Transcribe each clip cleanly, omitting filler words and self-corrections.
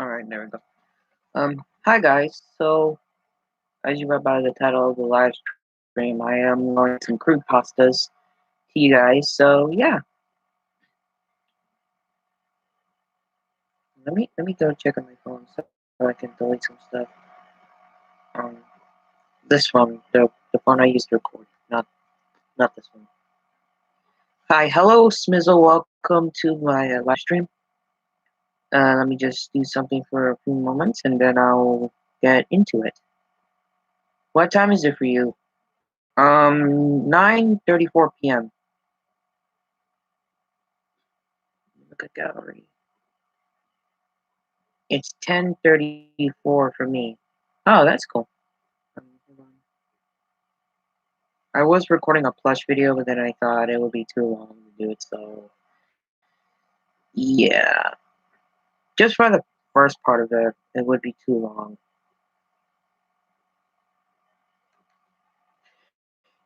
Alright, there we go. Hi guys. So, as you read by the title of the live stream, I am going some crude pastas to you guys. So, yeah. Let me go check on my phone so I can delete some stuff. Um, this one, the phone I used to record, not this one. Hi, hello, Smizzle. Welcome to my live stream. Let me just do something for a few moments, and then I'll get into it. What time is it for you? 9:34 p.m. Look at gallery. It's 10:34 for me. Oh, that's cool. Hold on. I was recording a plush video, but then I thought it would be too long to do it, so yeah. Just for the first part of it would be too long.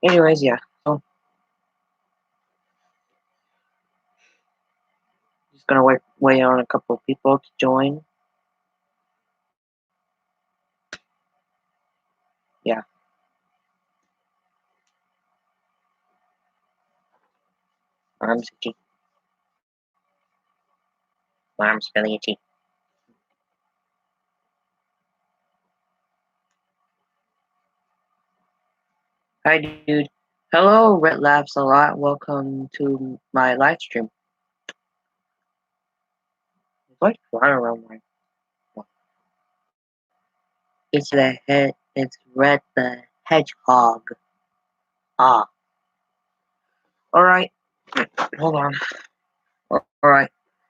Anyways, yeah. So just gonna wait on a couple of people to join. Yeah. Arms itchy. My arm's feeling itchy. Hi, dude. Hello, Red Laughs a Lot. Welcome to my live stream. It's like flying around my. It's the head. It's Red the Hedgehog. Ah. All right. Hold on. All right.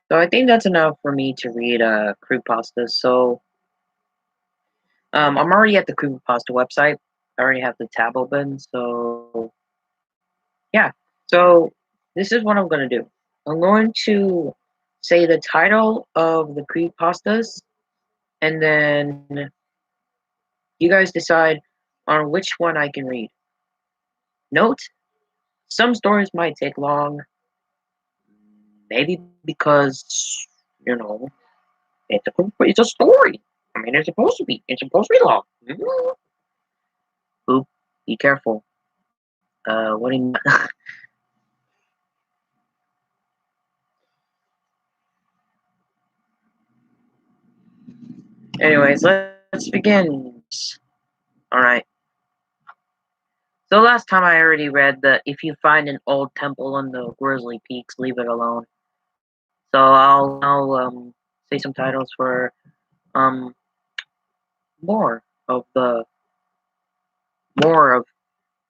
So I think that's enough for me to read CreepyPastas. So I'm already at the CreepyPasta website. I already have the tab open. So yeah. So this is what I'm gonna do. I'm going to say the title of the CreepyPastas, and then you guys decide on which one I can read. Note: some stories might take long, maybe because it's a story. I mean, it's supposed to be. It's supposed to be long. Oop, be careful. What do you mean? Anyways, let's begin. Alright. So last time I already read that if you find an old temple on the Grizzly Peaks, leave it alone. So I'll now say some titles for um more of the more of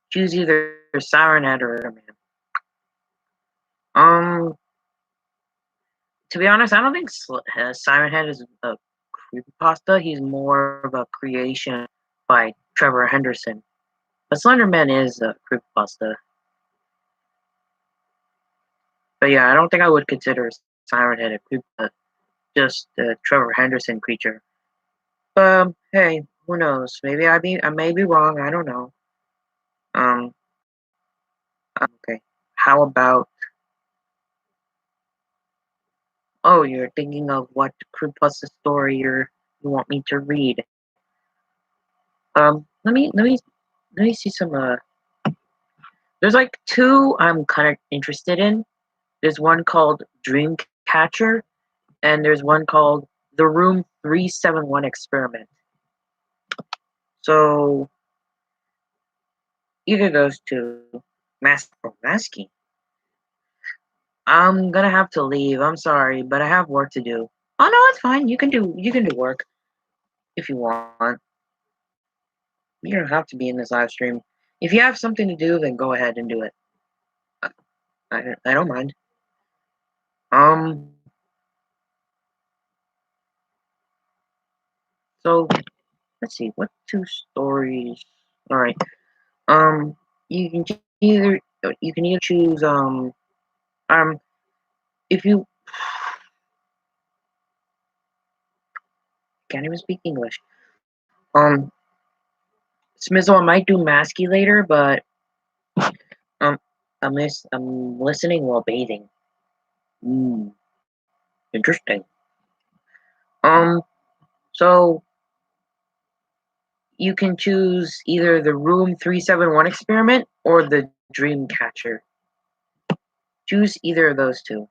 choose either Siren Head or Man. To be honest, I don't think Siren Head is a creepypasta. He's more of a creation by Trevor Henderson. But Slenderman is a creepypasta. But yeah, I don't think I would consider Siren Head a creepypasta. Just a Trevor Henderson creature. Hey, who knows? Maybe I may be wrong. I don't know. Um, okay. How about? Oh, you're thinking of what creepypasta story you want me to read? Let me see some. There's like two I'm kind of interested in. There's one called Dreamcatcher, and there's one called The Room 371 Experiment. So either those two, Masky. I'm gonna have to leave. I'm sorry, but I have work to do. Oh no, it's fine. You can do work if you want. You don't have to be in this live stream. If you have something to do, then go ahead and do it. I don't mind. Um. So let's see. What two stories? All right. Um. You can either choose um if you can't even speak English. Um. Smizzle, I might do Masky later, but um, I'm listening while bathing. Hmm. Interesting. Um. So you can choose either the Room 371 experiment or the Dream Catcher. Choose either of those two.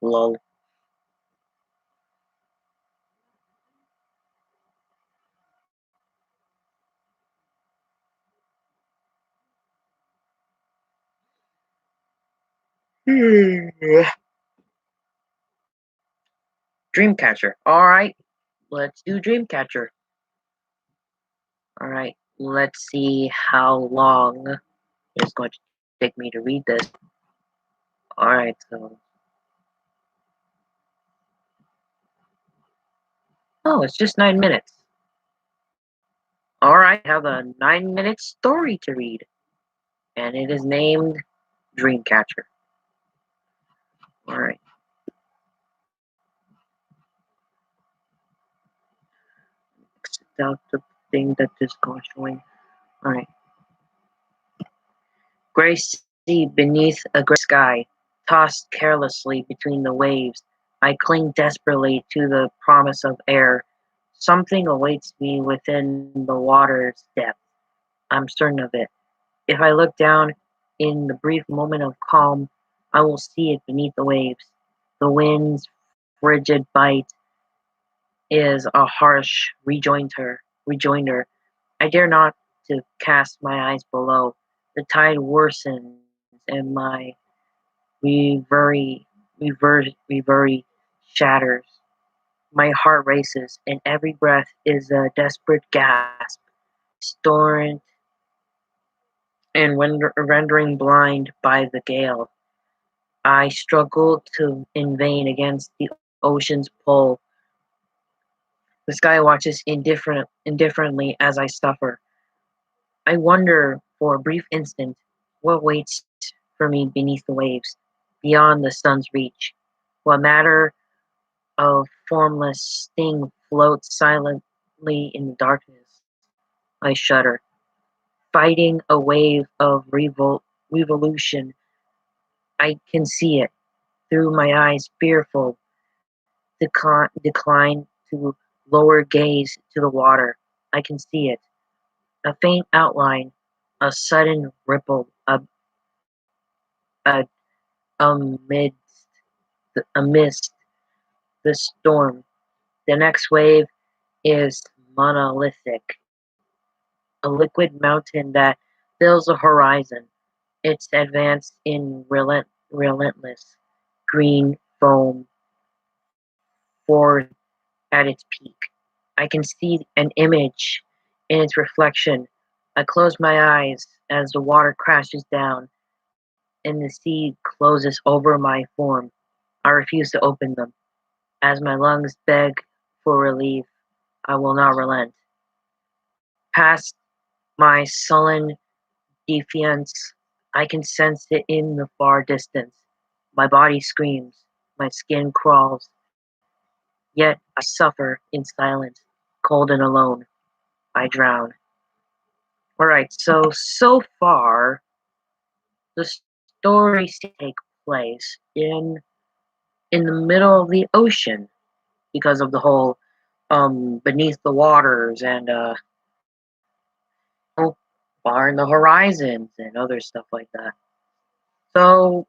Lol. Dreamcatcher. Alright, let's do Dreamcatcher. Alright, let's see how long it's going to take me to read this. Alright, so. Oh, it's just 9 minutes. Alright, I have a 9 minute story to read. And it is named Dreamcatcher. Alright. Out the thing that is showing. Alright. Gray sea beneath a gray sky, tossed carelessly between the waves. I cling desperately to the promise of air. Something awaits me within the water's depth. I'm certain of it. If I look down in the brief moment of calm, I will see it beneath the waves. The wind's frigid bite is a harsh rejoinder. I dare not to cast my eyes below. The tide worsens, and my reverie shatters. My heart races, and every breath is a desperate gasp. Storm and rendering blind by the gale. I struggle in vain against the ocean's pull. The sky watches indifferently as I suffer. I wonder for a brief instant what waits for me beneath the waves, beyond the sun's reach. What matter of formless sting floats silently in the darkness. I shudder, fighting a wave of revolution. I can see it through my eyes, fearful, decline to lower gaze to the water. I can see it, a faint outline, a sudden ripple, a amidst amidst the storm. The next wave is monolithic, a liquid mountain that fills the horizon. Its advance in relentless green foam forth at its peak. I can see an image in its reflection. I close my eyes as the water crashes down and the sea closes over my form. I refuse to open them. As my lungs beg for relief, I will not relent. Past my sullen defiance, I can sense it in the far distance. My body screams, my skin crawls, yet I suffer in silence, cold and alone. I drown. Alright, so far, the story takes place in the middle of the ocean because of the whole beneath the waters and far in the horizons and other stuff like that. So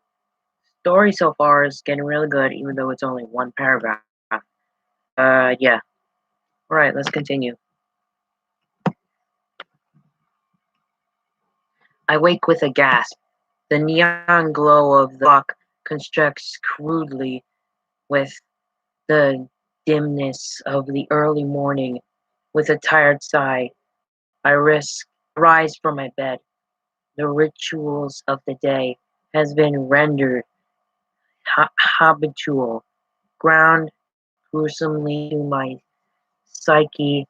story so far is getting really good, even though it's only one paragraph. Yeah. All right, let's continue. I wake with a gasp. The neon glow of the clock constructs crudely with the dimness of the early morning. With a tired sigh, rise from my bed. The rituals of the day has been rendered habitual, ground gruesomely to my psyche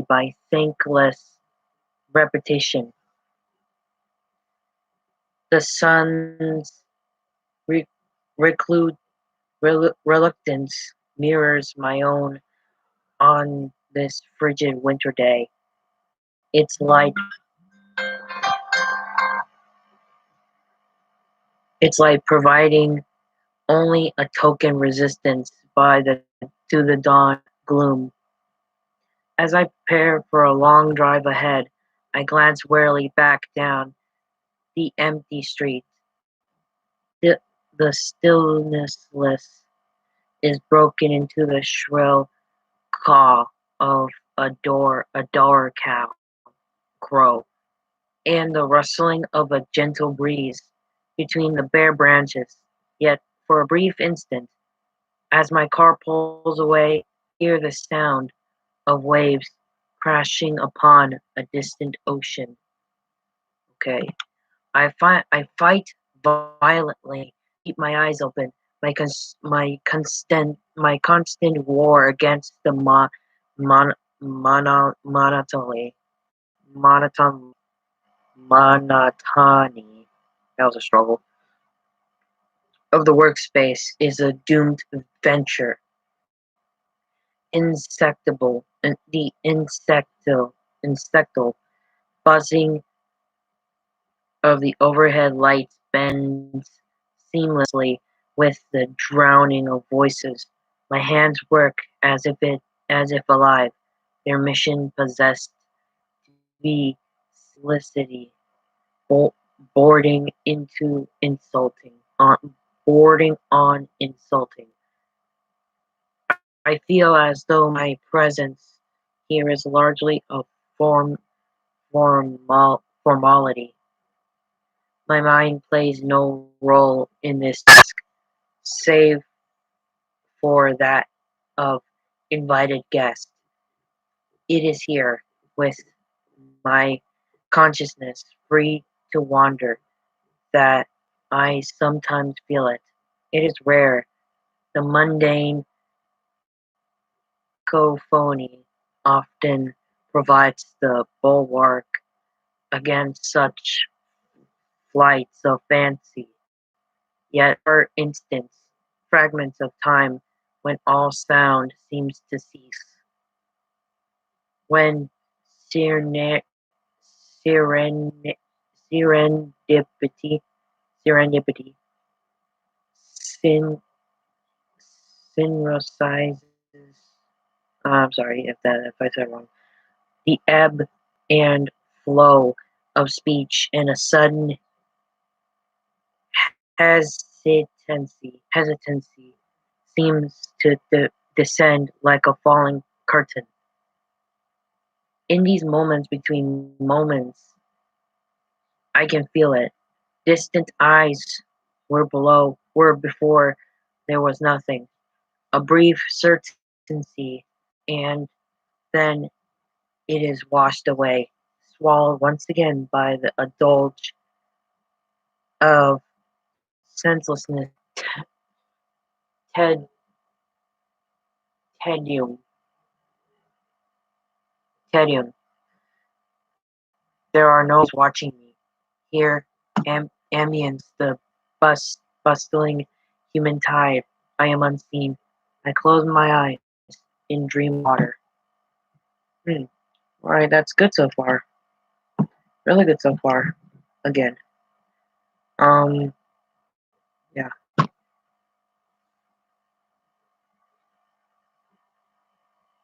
by thankless repetition. The sun's re- recluded reluctance mirrors my own on this frigid winter day. Its light, its light providing only a token resistance by the to the dawn gloom. As I prepare for a long drive ahead, I glance warily back down the empty street. The, the stillnessless is broken into the shrill caw of a door crow, and the rustling of a gentle breeze between the bare branches. Yet, for a brief instant, as my car pulls away, I hear the sound of waves crashing upon a distant ocean. Okay. I fight violently, keep my eyes open. My constant war against the mon, monoton, monotony. That was a struggle. Of the workspace is a doomed venture, insectal buzzing of the overhead lights bends seamlessly with the drowning of voices. My hands work as if alive, their mission possessed to be simplicity, bo- boarding into insulting, boarding on insulting. I feel as though my presence here is largely a formality. My mind plays no role in this task, save for that of invited guest. It is here, with my consciousness free to wander, that I sometimes feel it. It is rare. The mundane cacophony often provides the bulwark against such flights of fancy. Yet, for instance, fragments of time when all sound seems to cease, when seren- seren- serendipity, serendipity, syn- synchronizes. I'm sorry if I said it wrong. The ebb and flow of speech and a sudden hesitancy seems to descend like a falling curtain. In these moments between moments, I can feel it. Distant eyes were before there was nothing. A brief certainty, and then it is washed away, swallowed once again by the indulge of senselessness. Ted, tedium, tedium. There are no watching me. Here, ambience, the bustling human tide. I am unseen. I close my eyes in dream water. Hmm. Alright, that's good so far. Really good so far. Again. Um, yeah.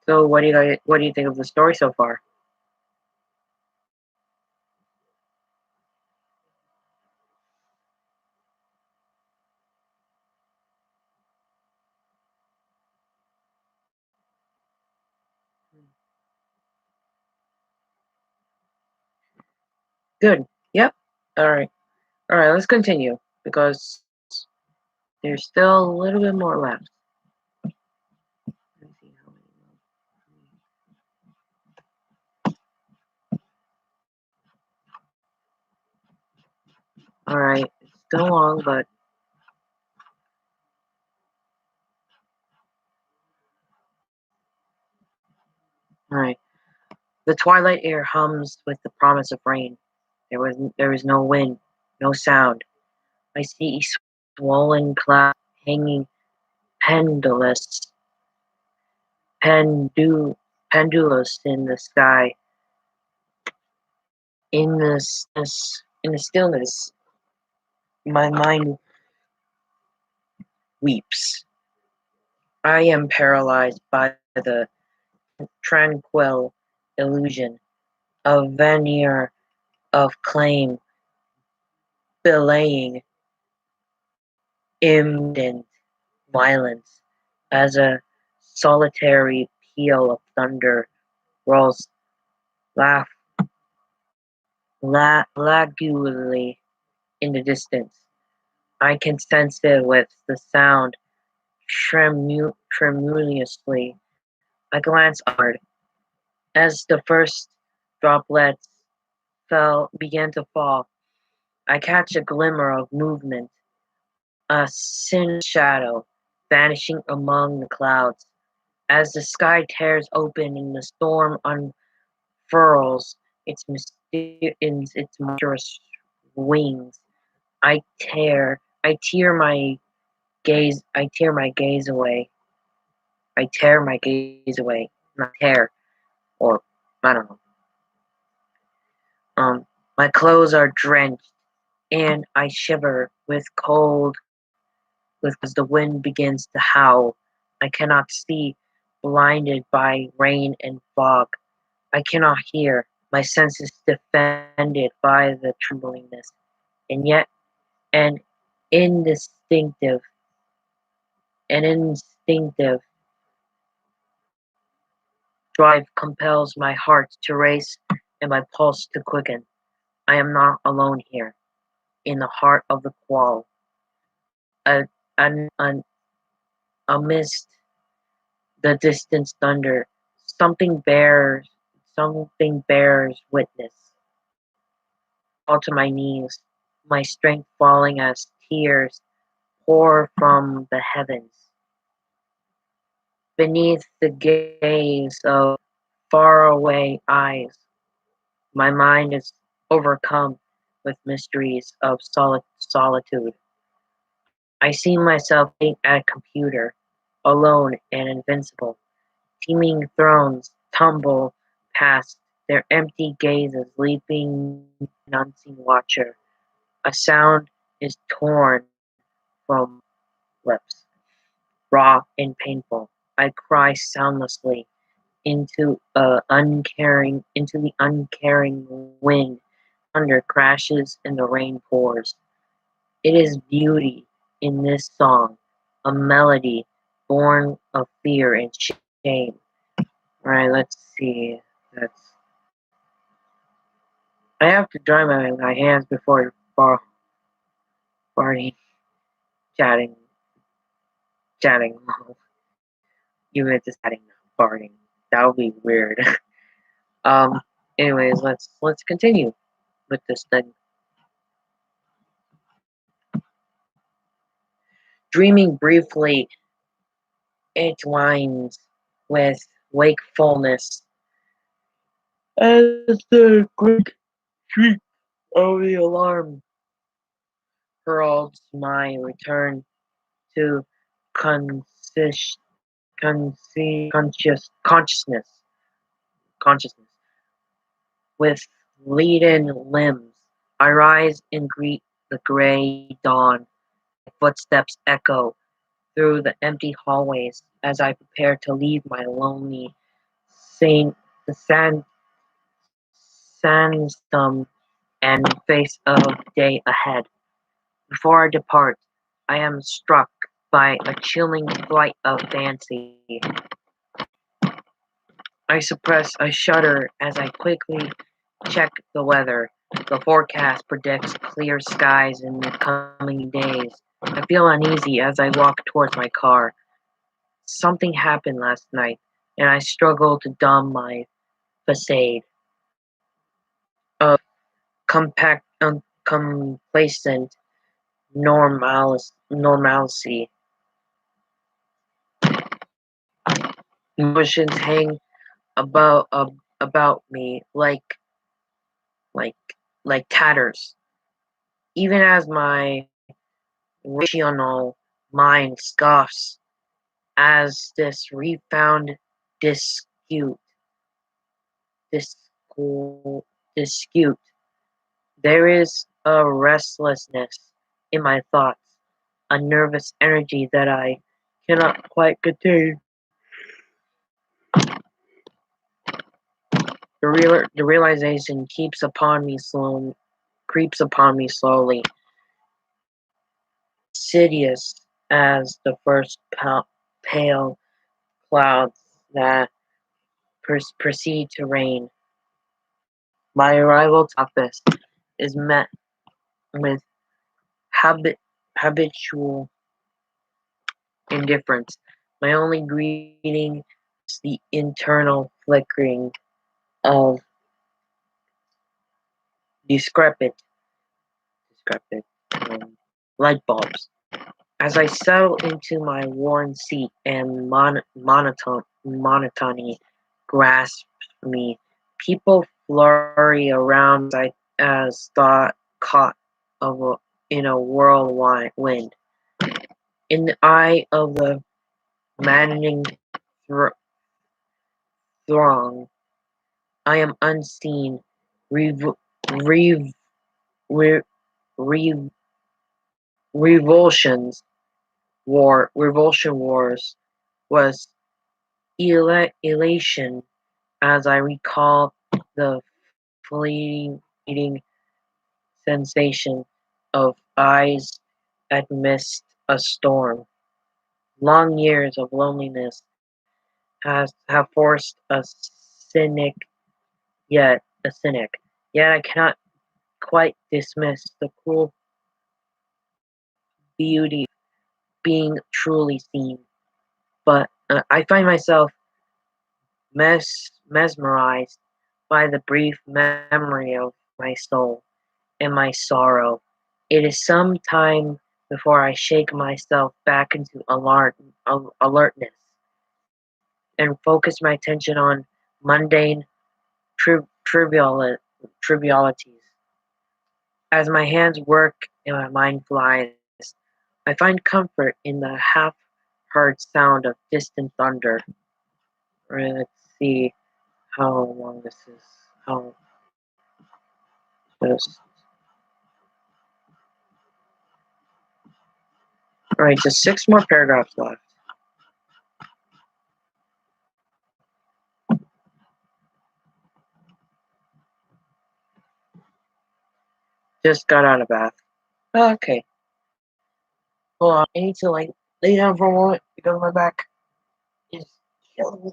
So what do you think of the story so far? Good. Yep. Alright. Alright, let's continue because there's still a little bit more left. Let me see how many more. Alright, it's still long, but alright. The twilight air hums with the promise of rain. There is no wind, no sound. I see swollen cloud hanging pendulous, pendu, pendulous in the sky. In the stillness, my mind weeps. I am paralyzed by the tranquil illusion, a veneer of claim belaying imminent violence, as a solitary peal of thunder rolls laugh languidly in the distance. I can sense it with the sound tremulously. I glance upward as the first droplets began to fall. I catch a glimmer of movement, a sinister shadow vanishing among the clouds. As the sky tears open and the storm unfurls its monstrous wings, I tear my gaze away. I tear my gaze away. Not tear, or I don't know. My clothes are drenched, and I shiver with cold, with as the wind begins to howl. I cannot see, blinded by rain and fog. I cannot hear, my senses defended by the tremblingness, and yet an instinctive, an instinctive drive compels my heart to race and my pulse to quicken. I am not alone here, in the heart of the qual. A, an, amidst the distant thunder, something bears, something bears witness. I fall to my knees, my strength falling as tears pour from the heavens. Beneath the gaze of faraway eyes, my mind is overcome with mysteries of solitude. I see myself sitting at a computer, alone and invincible. Teeming thrones tumble past, their empty gazes leaping unseen watcher. A sound is torn from lips, raw and painful. I cry soundlessly into the uncaring wind. Thunder crashes and the rain pours. It is beauty in this song, a melody born of fear and shame. Alright, let's see. That's I have to dry my hands before farting, chatting, chatting. Even if it's chatting, not farting. That would be weird. um. Anyways, let's continue with this thing. Dreaming briefly, it winds with wakefulness as the quick shriek of the alarm heralds my return to conscious, consciousness. With leaden limbs, I rise and greet the gray dawn. My footsteps echo through the empty hallways as I prepare to leave my lonely the sandstorm and face of day ahead. Before I depart, I am struck by a chilling flight of fancy. I shudder as I quickly check the weather. The forecast predicts clear skies in the coming days. I feel uneasy as I walk towards my car. Something happened last night, and I struggle to dumb my facade of complacent normalcy. Emotions hang about me like like tatters. Even as my rational mind scoffs as this refound dispute, dispute, there is a restlessness in my thoughts, a nervous energy that I cannot quite contain. The realization creeps upon me slowly, insidious as the first pale clouds that proceed to rain. My arrival to office is met with habitual indifference. My only greeting is the internal flickering of discrepant, discrepant light bulbs. As I settle into my worn seat and monotony grasps me, people flurry around as thought caught of in a whirlwind. In the eye of the maddening thr- throng, I am unseen. Rev- rev- re- re- Revulsion wars was elation as I recall the fleeting sensation of eyes amidst a storm. Long years of loneliness have forced cynic, a cynic. Yet I cannot quite dismiss the cruel beauty of being truly seen. But I find myself mesmerized by the brief memory of my soul and my sorrow. It is some time before I shake myself back into alertness and focus my attention on mundane tri- trivial- trivialities. As my hands work and my mind flies, I find comfort in the half-heard sound of distant thunder. Let's see how long this is. How just all right, just 6 more paragraphs left. Just got out of bath. Okay, hold on. I need to like lay down for a moment because my back is killing me.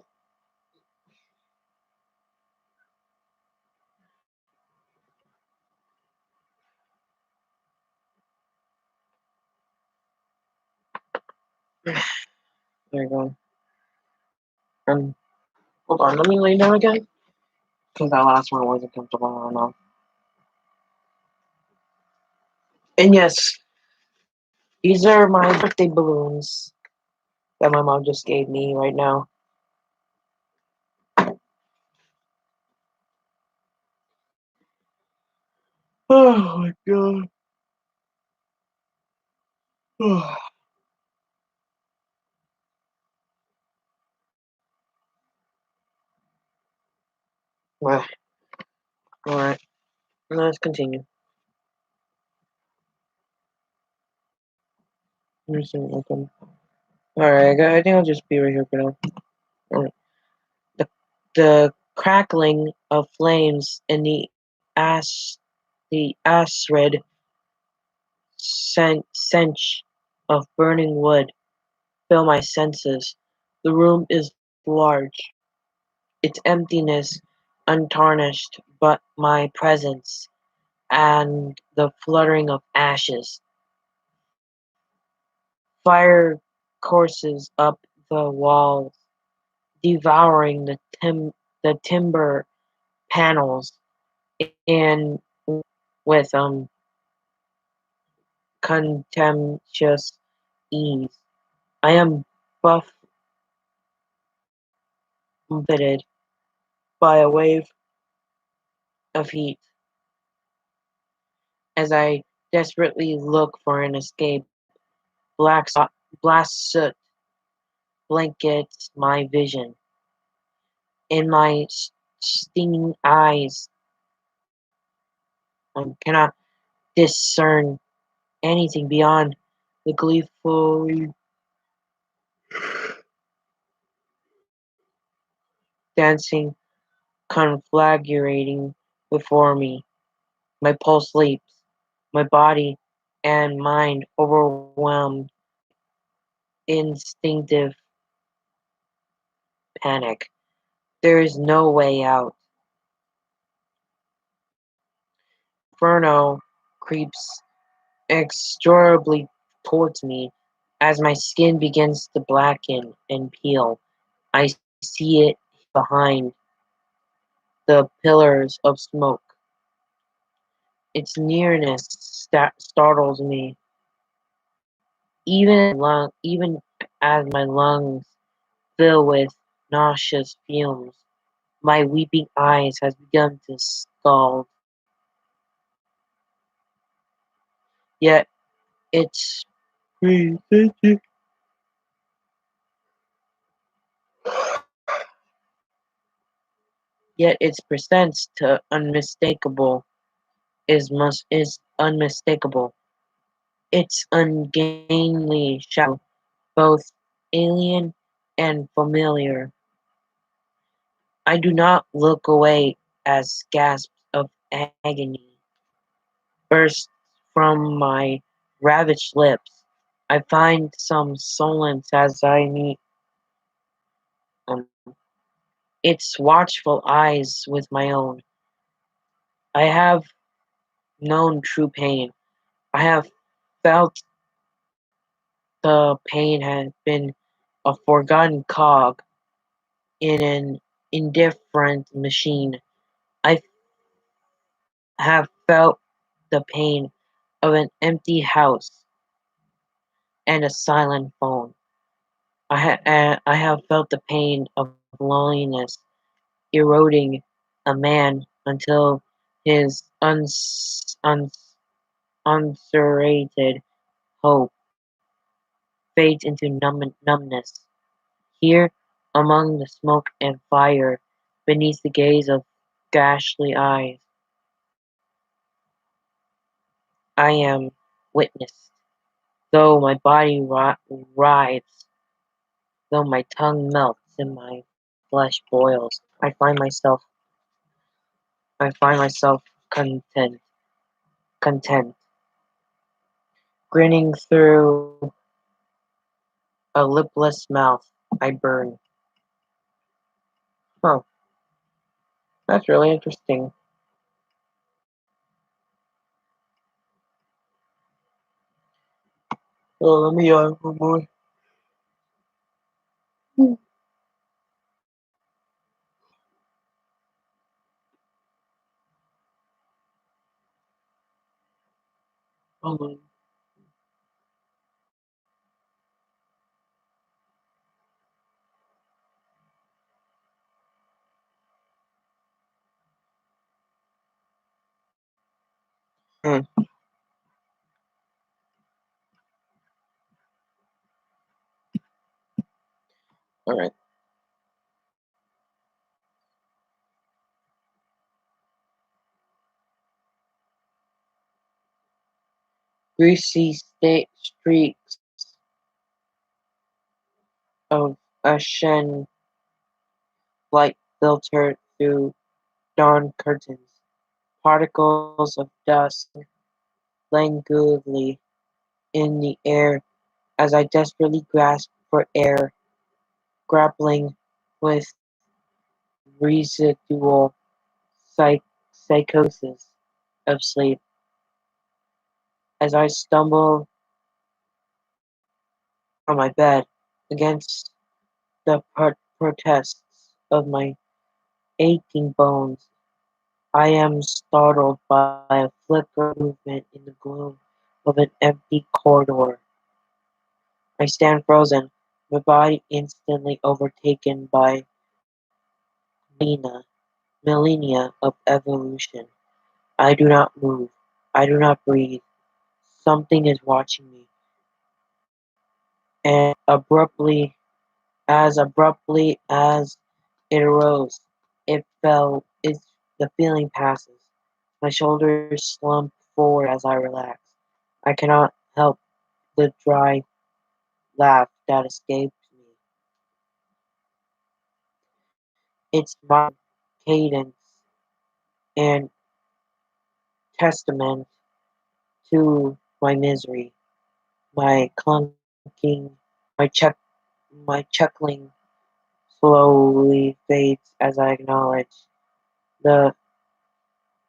There you go. Um, hold on. Let me lay down again because that last one wasn't comfortable. I don't know. And yes, these are my birthday balloons that my mom just gave me right now. Oh my god. Alright, let's continue. Alright, I think I'll just be right here for now. Alright. The, the crackling of flames and the acrid stench of burning wood fill my senses. The room is large, its emptiness untarnished, but my presence and the fluttering of ashes. Fire courses up the walls, devouring the timber panels and with contemptuous ease. I am buffeted by a wave of heat as I desperately look for an escape. Black soot blankets my vision, and my stinging eyes cannot discern anything beyond the gleefully dancing conflagrating before me. My pulse leaps, my body and mind overwhelmed by instinctive panic. There is no way out. Inferno creeps inexorably towards me as my skin begins to blacken and peel. I see it behind the pillars of smoke. Its nearness startles me, even as my lungs fill with nauseous fumes. My weeping eyes has begun to scald, yet its presence, yet its presence to unmistakable is unmistakable. Its ungainly shadow, both alien and familiar. I do not look away as gasps of agony burst from my ravaged lips. I find some solace as I meet um, its watchful eyes with my own. I have known true pain. I have felt the pain has been a forgotten cog in an indifferent machine. I have felt the pain of an empty house and a silent phone. I have felt the pain of loneliness eroding a man until his unserrated hope fades into numbness. Here, among the smoke and fire, beneath the gaze of ghastly eyes, I am witnessed. Though my body writhes, though my tongue melts and my flesh boils, I find myself content, grinning through a lipless mouth. I burn. Huh, that's really interesting. Oh, let me one more. Hold on. Hmm. All right. Greasy streaks of ashen light filter through dawn curtains. Particles of dust languidly in the air as I desperately grasp for air, grappling with residual psychosis of sleep. As I stumble on my bed against the protests of my aching bones, I am startled by a flicker of movement in the gloom of an empty corridor. I stand frozen, my body instantly overtaken by millennia, millennia of evolution. I do not move. I do not breathe. Something is watching me, and abruptly as it arose, it fell. The feeling passes. My shoulders slump forward as I relax. I cannot help the dry laugh that escapes me. Its mind cadence and testament to my misery. My clunking, my chuck, my chuckling slowly fades as I acknowledge the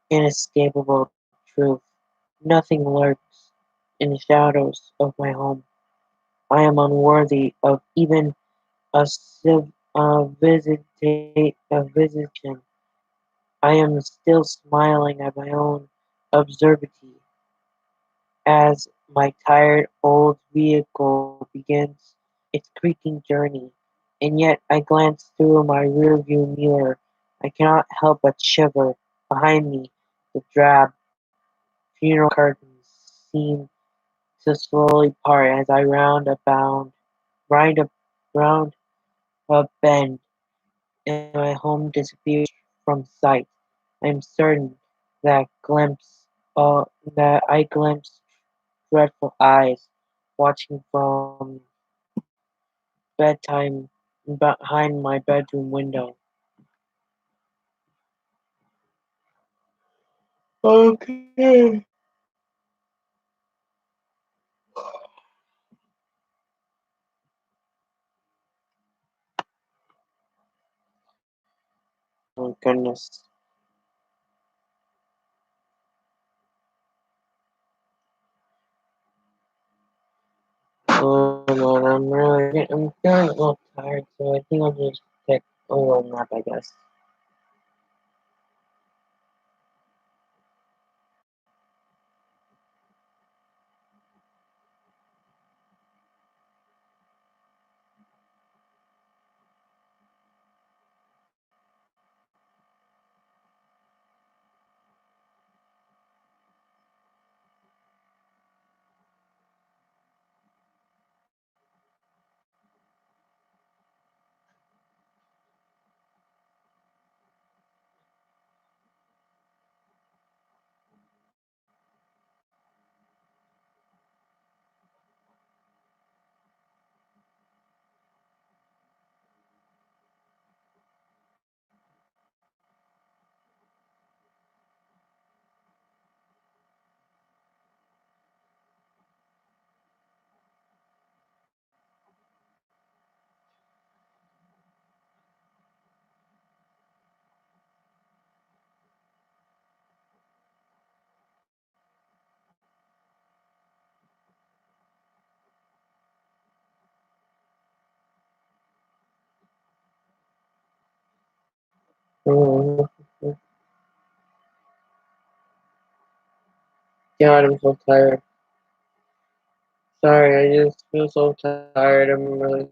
inescapable truth. Nothing lurks in the shadows of my home. I am unworthy of even a visitation. I am still smiling at my own absurdity as my tired old vehicle begins its creaking journey, and yet I glance through my rearview mirror. I cannot help but shiver. Behind me, the drab funeral curtains seem to slowly part as I round a bend, and my home disappears from sight. I am certain that uh, that I glimpsed dreadful eyes watching from bedtime behind my bedroom window. Okay. Oh goodness. Oh man, I'm feeling a little tired, so I think I'll just take a little nap, I guess. Oh, God, I'm so tired. Sorry, I just feel so tired. I'm really.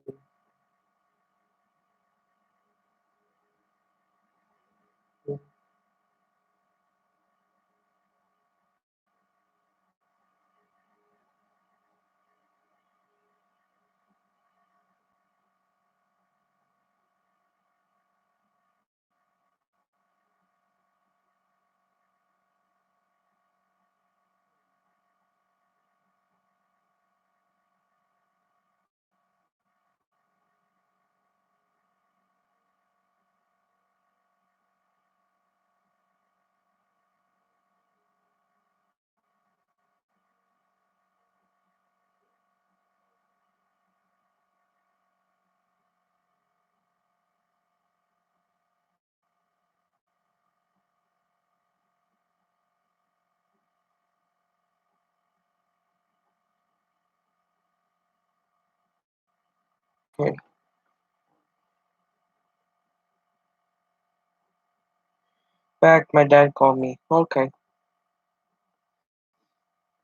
Okay. Back, my dad called me. Okay.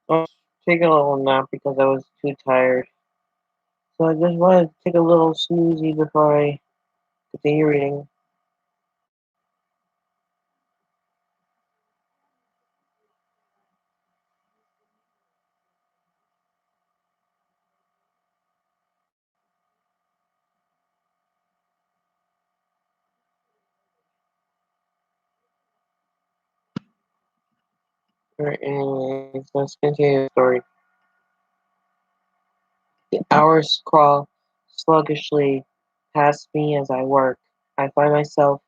I was taking a little nap because I was too tired. So I just wanted to take a little snoozy before I continue reading. Alright, anyways, let's continue the story. The hours crawl sluggishly past me as I work. I find myself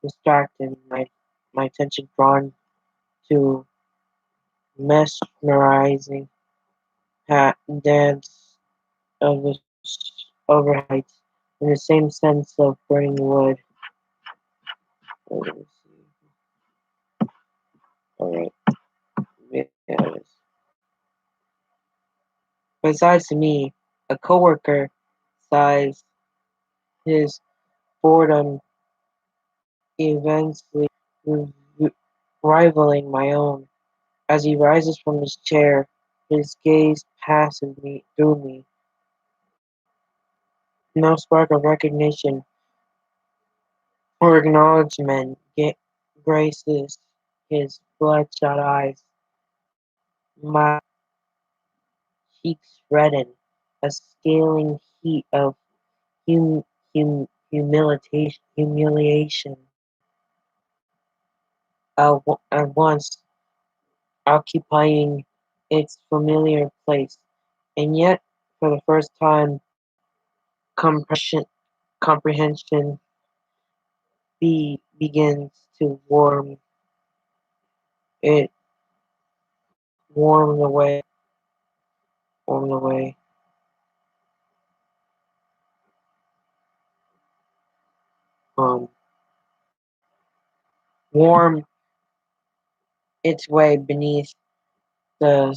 distracted, my attention drawn to mesmerizing dance of the overheights in the same sense of burning wood. Alright, yeah, it is. Besides me, a coworker sighs his boredom eventually rivaling my own. As he rises from his chair, his gaze passes me through me. No spark of recognition or acknowledgement graces his bloodshot eyes. My cheeks redden, a scaling heat of humiliation at once occupying its familiar place. And yet, for the first time, comprehension begins to it warm warm away, um, warm its way beneath the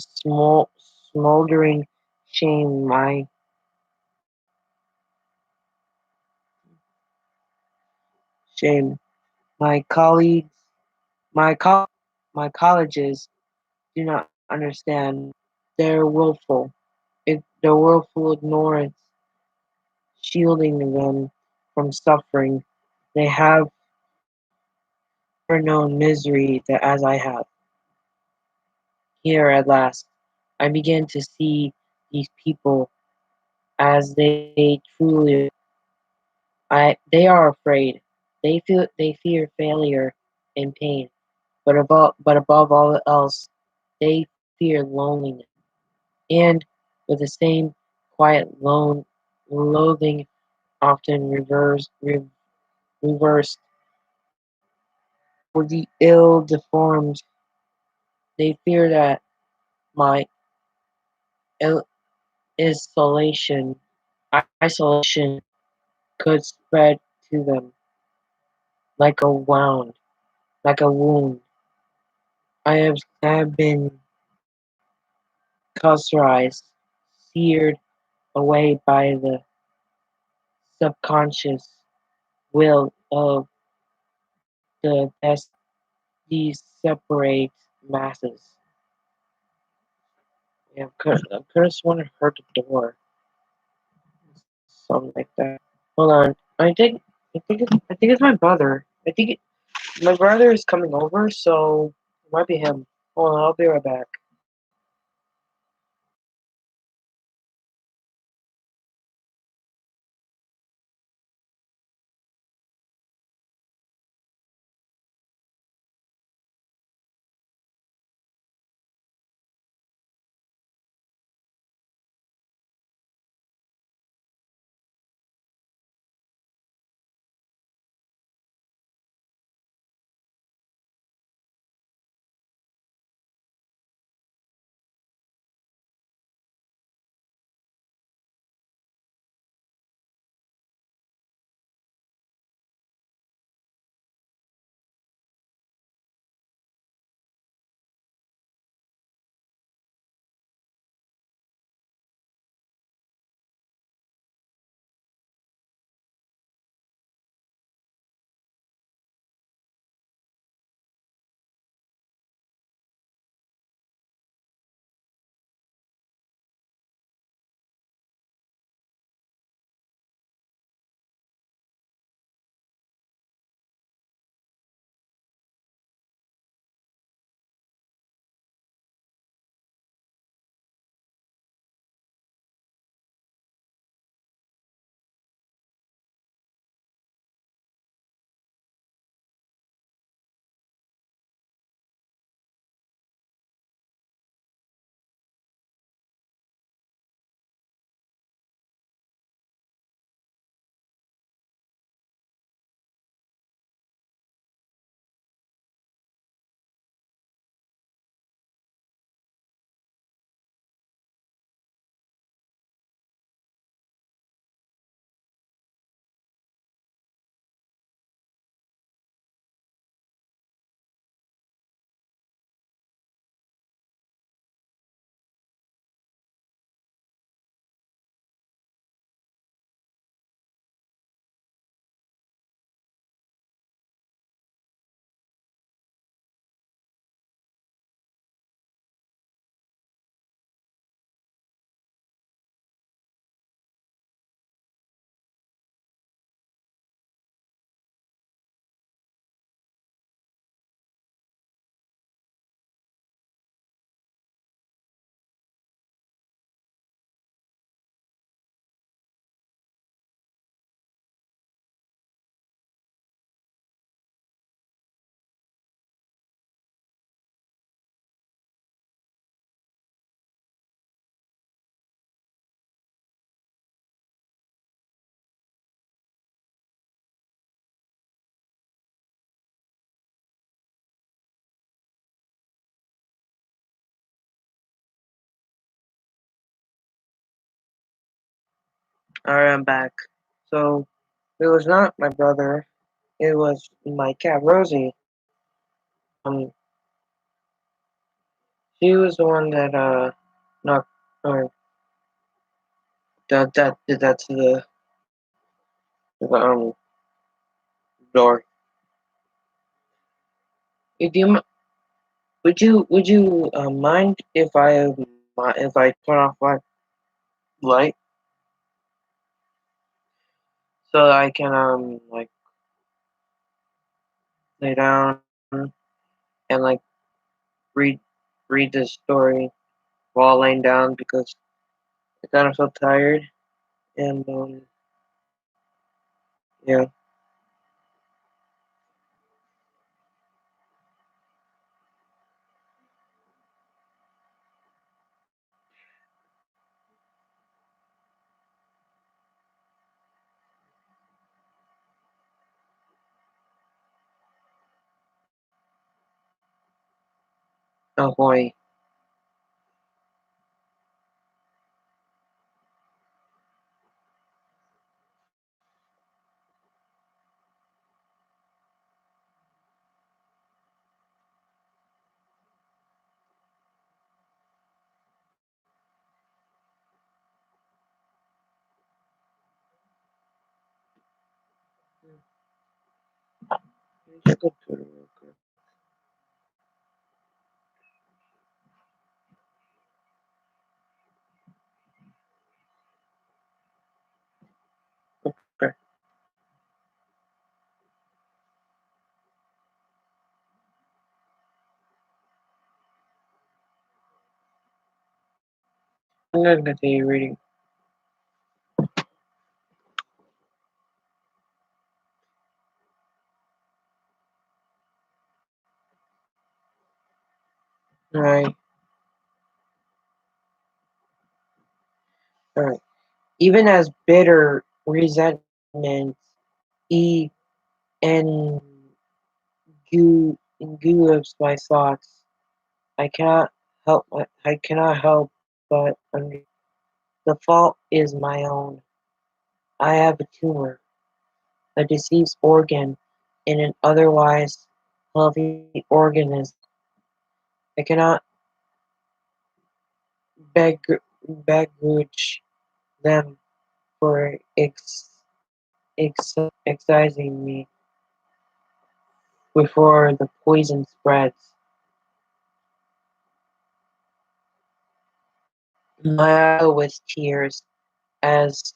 smoldering shame. Shame. My colleagues, my colleges do not understand. They're willful. Their willful ignorance, shielding them from suffering. They have never known misery that as I have. Here at last, I begin to see these people as they truly they are afraid. They fear failure and pain, but above all else, they fear loneliness. And with the same quiet loathing often reversed for the ill deformed, they fear that my il- isolation could spread to them like a wound. I have been cauterized, seared away by the subconscious will of the best these separate masses. Yeah, I could have sworn I heard the door. Something like that. Hold on. I think it's my brother. My brother is coming over, so it might be him. Hold on, I'll be right back. Alright, I'm back. So, it was not my brother, it was my cat Rosie. Um, she was the one that, knocked, or that did that to the, door. Do you, would you, mind if I turn off my light so that I can, like, lay down and, like, read, read this story while laying down because I kind of feel tired and, yeah. Oh boy. Just go to it real quick. Okay. I'm gonna continue reading. Alright. Alright. Even as bitter resentment e engulfs my thoughts, I cannot help but under the fault is my own. I have a tumor, a diseased organ in an otherwise healthy organism. I cannot begrudge them for excising me before the poison spreads. My eye with tears, as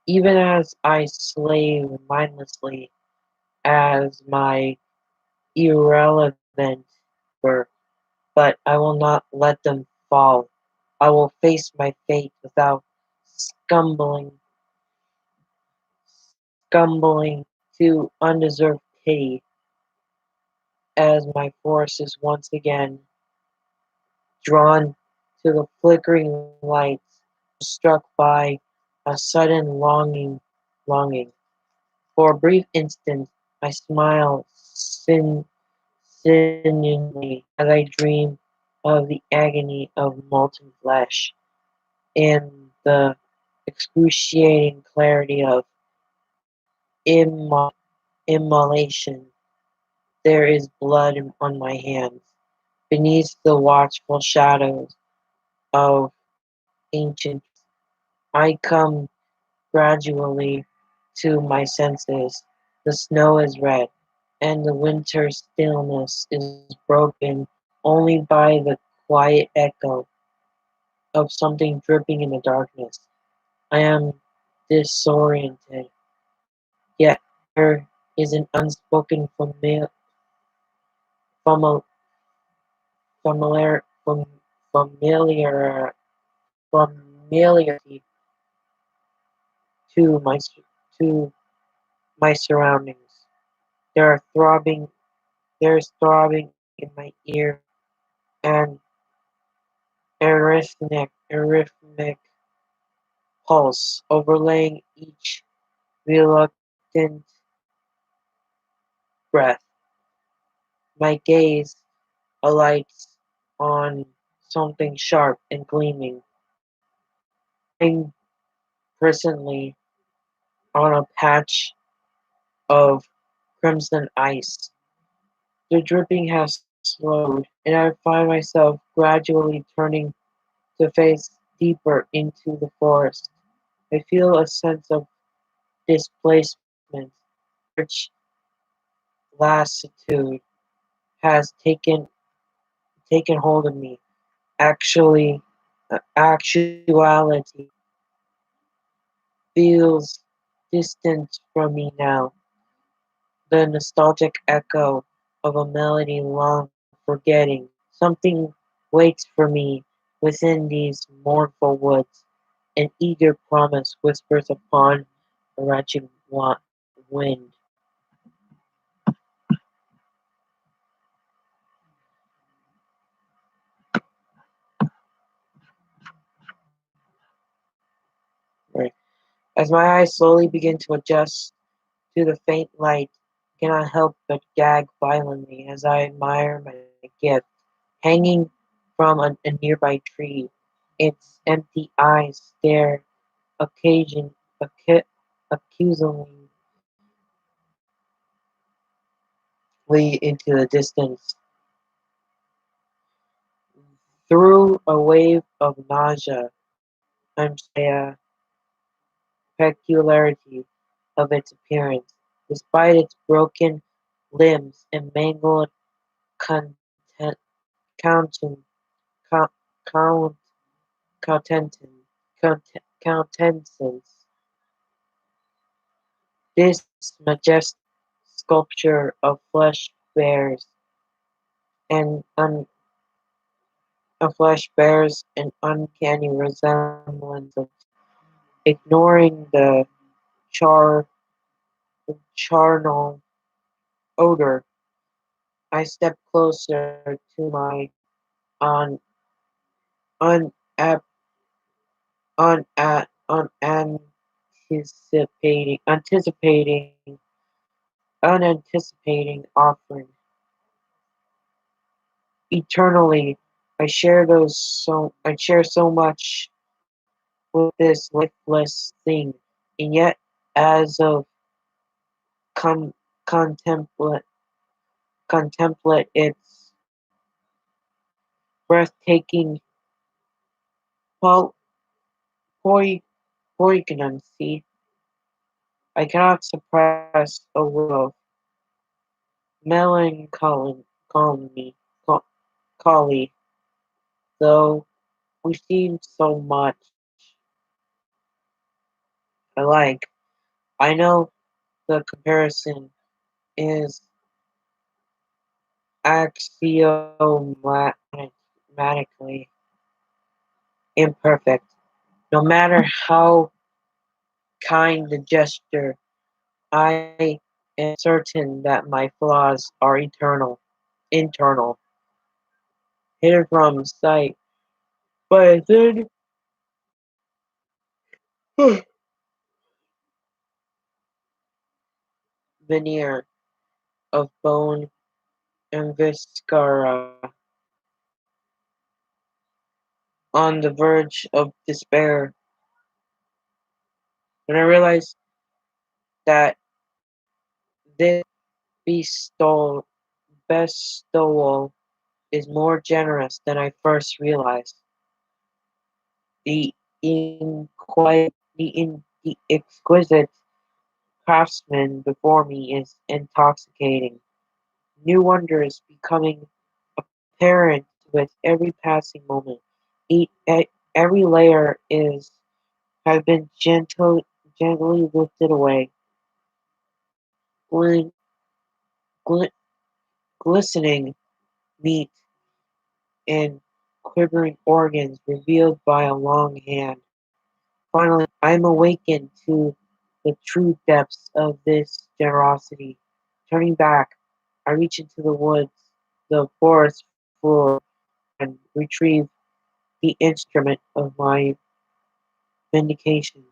even as I slave mindlessly as my irrelevant work, but I will not let them fall. I will face my fate without scumbling, scumbling to undeserved pity, as my force is once again drawn to the flickering lights, struck by a sudden longing. For a brief instant, I smile sinisterly as I dream of the agony of molten flesh and the excruciating clarity of immo- immolation. There is blood on my hands, beneath the watchful shadows of ancient. I come gradually to my senses. The snow is red, and the winter stillness is broken only by the quiet echo of something dripping in the darkness. I am disoriented, yet there is an unspoken famil- familiar, familiar, familiarity to to my surroundings. There are throbbing, there's throbbing in my ear and a rhythmic pulse overlaying each reluctant breath. My gaze alights on something sharp and gleaming. And presently, on a patch of crimson ice. The dripping has slowed, and I find myself gradually turning to face deeper into the forest. I feel a sense of displacement, large lassitude has taken hold of me. Actuality feels distant from me now, the nostalgic echo of a melody long forgetting. Something waits for me within these mournful woods. An eager promise whispers upon a wretched wind. Right. As my eyes slowly begin to adjust to the faint light, I cannot help but gag violently as I admire my gift. Hanging from a nearby tree, its empty eyes stare occasion, accu- accusingly into the distance. Through a wave of nausea, I'm peculiarity of its appearance, despite its broken limbs and mangled content, counten, count, count, countenance. This majestic sculpture of flesh and un, bears an uncanny resemblance of ignoring the char charnel odor. I step closer to my un, unap, unanticipating offering. Eternally, I share so much with this lifeless thing, and yet, as of con- contemplate its breathtaking po- poi- poignancy, I cannot suppress a wave of melancholy, co- collie, though we seem so much alike. I know the comparison is axiomatically imperfect. No matter how kind the gesture, I am certain that my flaws are internal, hidden from sight, but a thin veneer of bone and viscera on the verge of despair. When I realized that this bestowal, bestowal is more generous than I first realized, the the exquisite craftsman before me is intoxicating. New wonders becoming apparent with every passing moment. Every layer is has been gently lifted away. Glin, gl- glistening meat and quivering organs revealed by a long hand. Finally, I am awakened to the true depths of this generosity. Turning back, I reach into the woods, the forest floor, and retrieve the instrument of my vindication.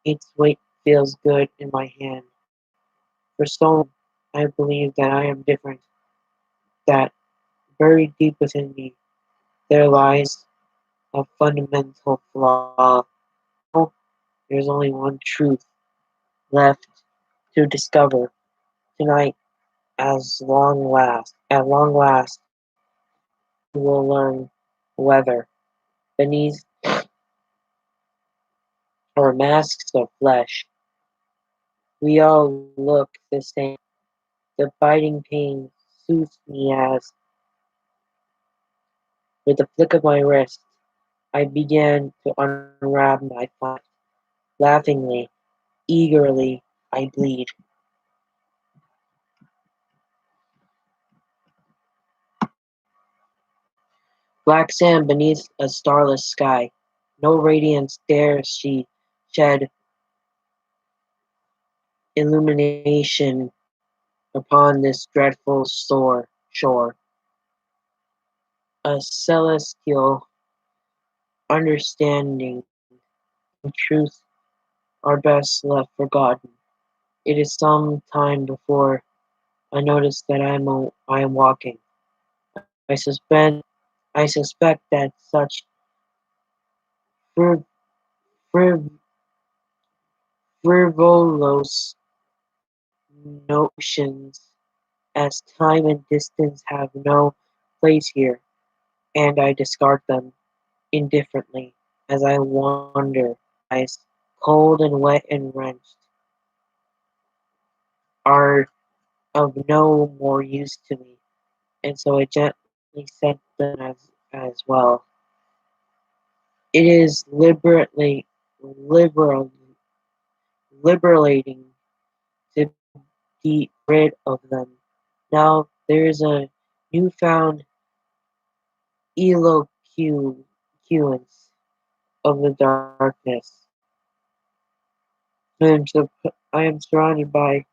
Its weight feels good in my hand. For so long, I believed that I am different, that buried deep within me there lies a fundamental flaw. No, there's only one truth. left to discover tonight. At long last, we will learn whether beneath our masks of flesh, we all look the same. The biting pain soothes me as, with a flick of my wrist, I began to unwrap my flap. Laughingly, eagerly, I bleed. Black sand beneath a starless sky. No radiance dares she shed illumination upon this dreadful shore. A celestial understanding and truth are best left forgotten. It is some time before I notice that I am walking. I suspect that such friv- friv- frivolous notions as time and distance have no place here, and I discard them indifferently as I wander. Eyes, cold and wet and wrenched, are of no more use to me, and so I gently set them as well. It is liberal, liberating to be rid of them. Now there is a newfound eloquence of the darkness. I am surrounded by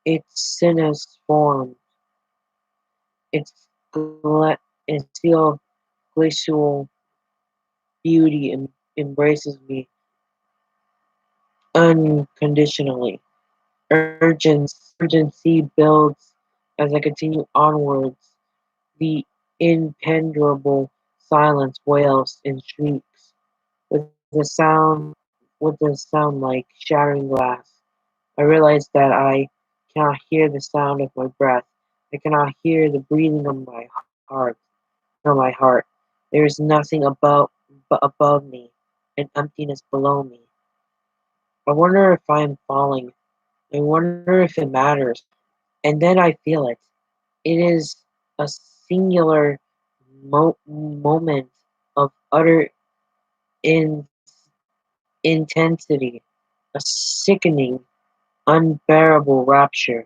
its sinuous form, its steel glacial beauty embraces me unconditionally. Urgency builds as I continue onwards. The impenetrable silence wails and shrieks with a sound like shattering glass. I realize that I cannot hear the sound of my breath. I cannot hear the breathing of my heart. There is nothing above me, and emptiness below me. I wonder if I am falling. I wonder if it matters. And then I feel it. It is a singular moment of utter in- intensity, a sickening, unbearable rapture,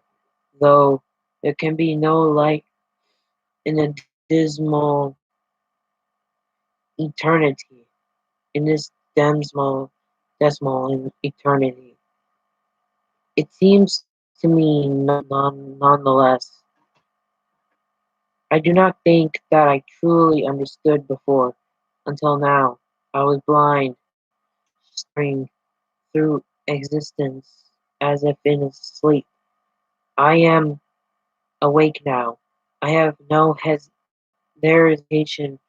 though there can be no light in the eternity, in this dismal eternity. It seems to me nonetheless. I do not think that I truly understood before, until now. I was blind, staring through existence as if in a sleep. I am awake now. I have no hesitation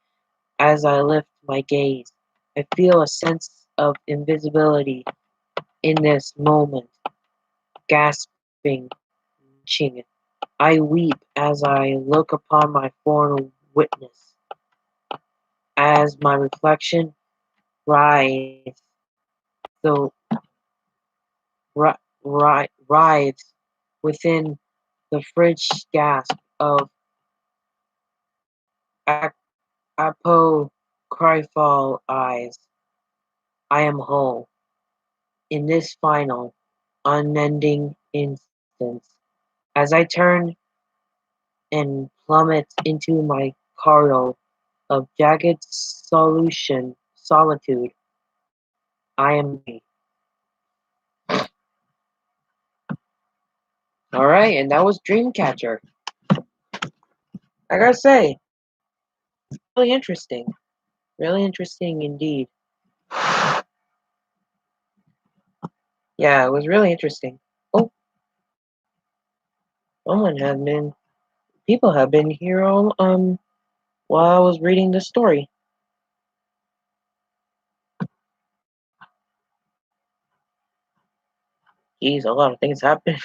as I lift my gaze. I feel a sense of invisibility in this moment, gasping, retching. I weep as I look upon my foreign witness, as my reflection writhes, so writhes within the fridge gasp of apocryphal eyes. I am whole. In this final, unending instance, as I turn and plummet into my corridor of jagged solitude, I am free. Alright, and that was Dreamcatcher. I gotta say, really interesting. Really interesting indeed. Yeah, it was really interesting. Oh, someone had been, people have been here all, while I was reading the story. Jeez, a lot of things happen.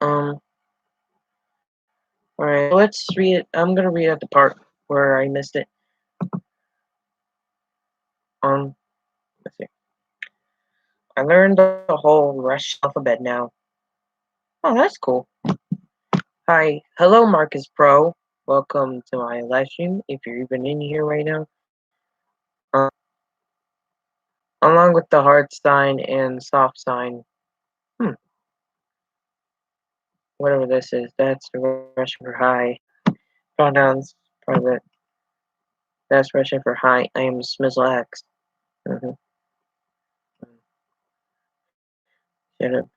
Um, alright, let's read it. I'm gonna read at the part where I missed it. Let's see. I learned the whole Russian alphabet now. Oh, that's cool. Hi, hello, Marcus Pro. Welcome to my live stream. If you're even in here right now, uh, along with the heart sign and soft sign. Hmm, whatever this is, that's Russian for hi. Pronouns private. That's Russian for hi. I am Smizzle X. Mm-hmm. Shut up,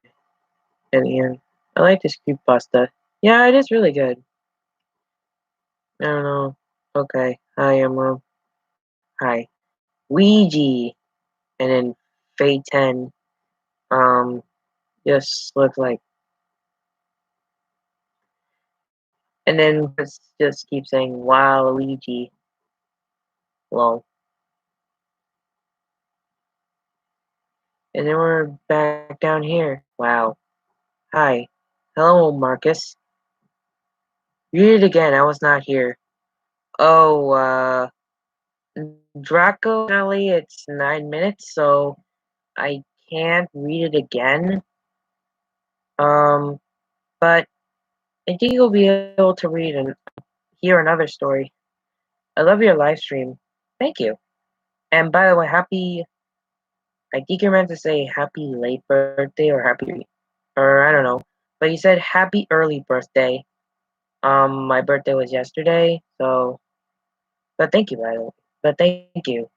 Ian. I like this pasta. Yeah, it is really good. I don't know. Okay. Hi, Emerald. Hi. Ouija. And then Fate 10. Um, just looks like. And then just keep saying, wow, Luigi. Lol. And then we're back down here. Wow. Hi. Hello, Marcus. Read it again. I was not here. Oh, Draco, finally, it's 9 minutes, so I can't read it again. But I think you'll be able to read and hear another story. I love your live stream. Thank you. And by the way, I think you're meant to say happy late birthday or or I don't know. But you said happy early birthday. My birthday was yesterday, so, but thank you, by the way. But thank you.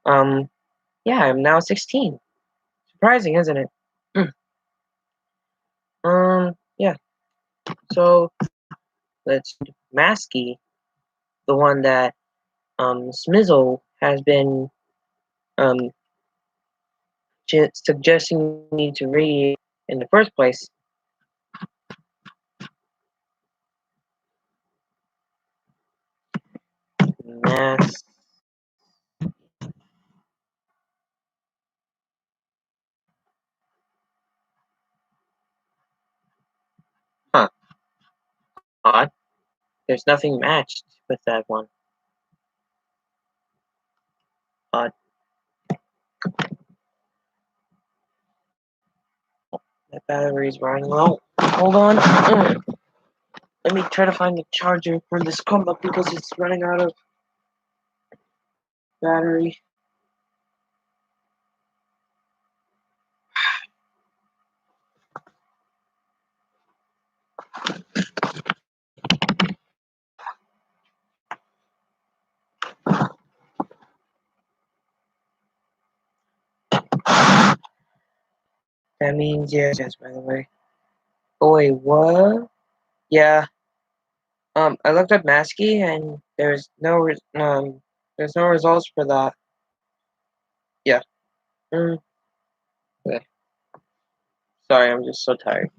Um, yeah, I'm now 16. Surprising, isn't it? Mm. Yeah. So let's Masky, the one that Smizzle has been um suggesting me to read in the first place. Mas huh, odd. There's nothing matched with that one. Odd. That battery's running low. Hold on. Let me try to find the charger for this Chromebook because it's running out of battery. That means yes, by the way. Oh wait, what? Yeah. I looked up Masky and there's no results for that. Yeah. Mm, okay. Sorry, I'm just so tired.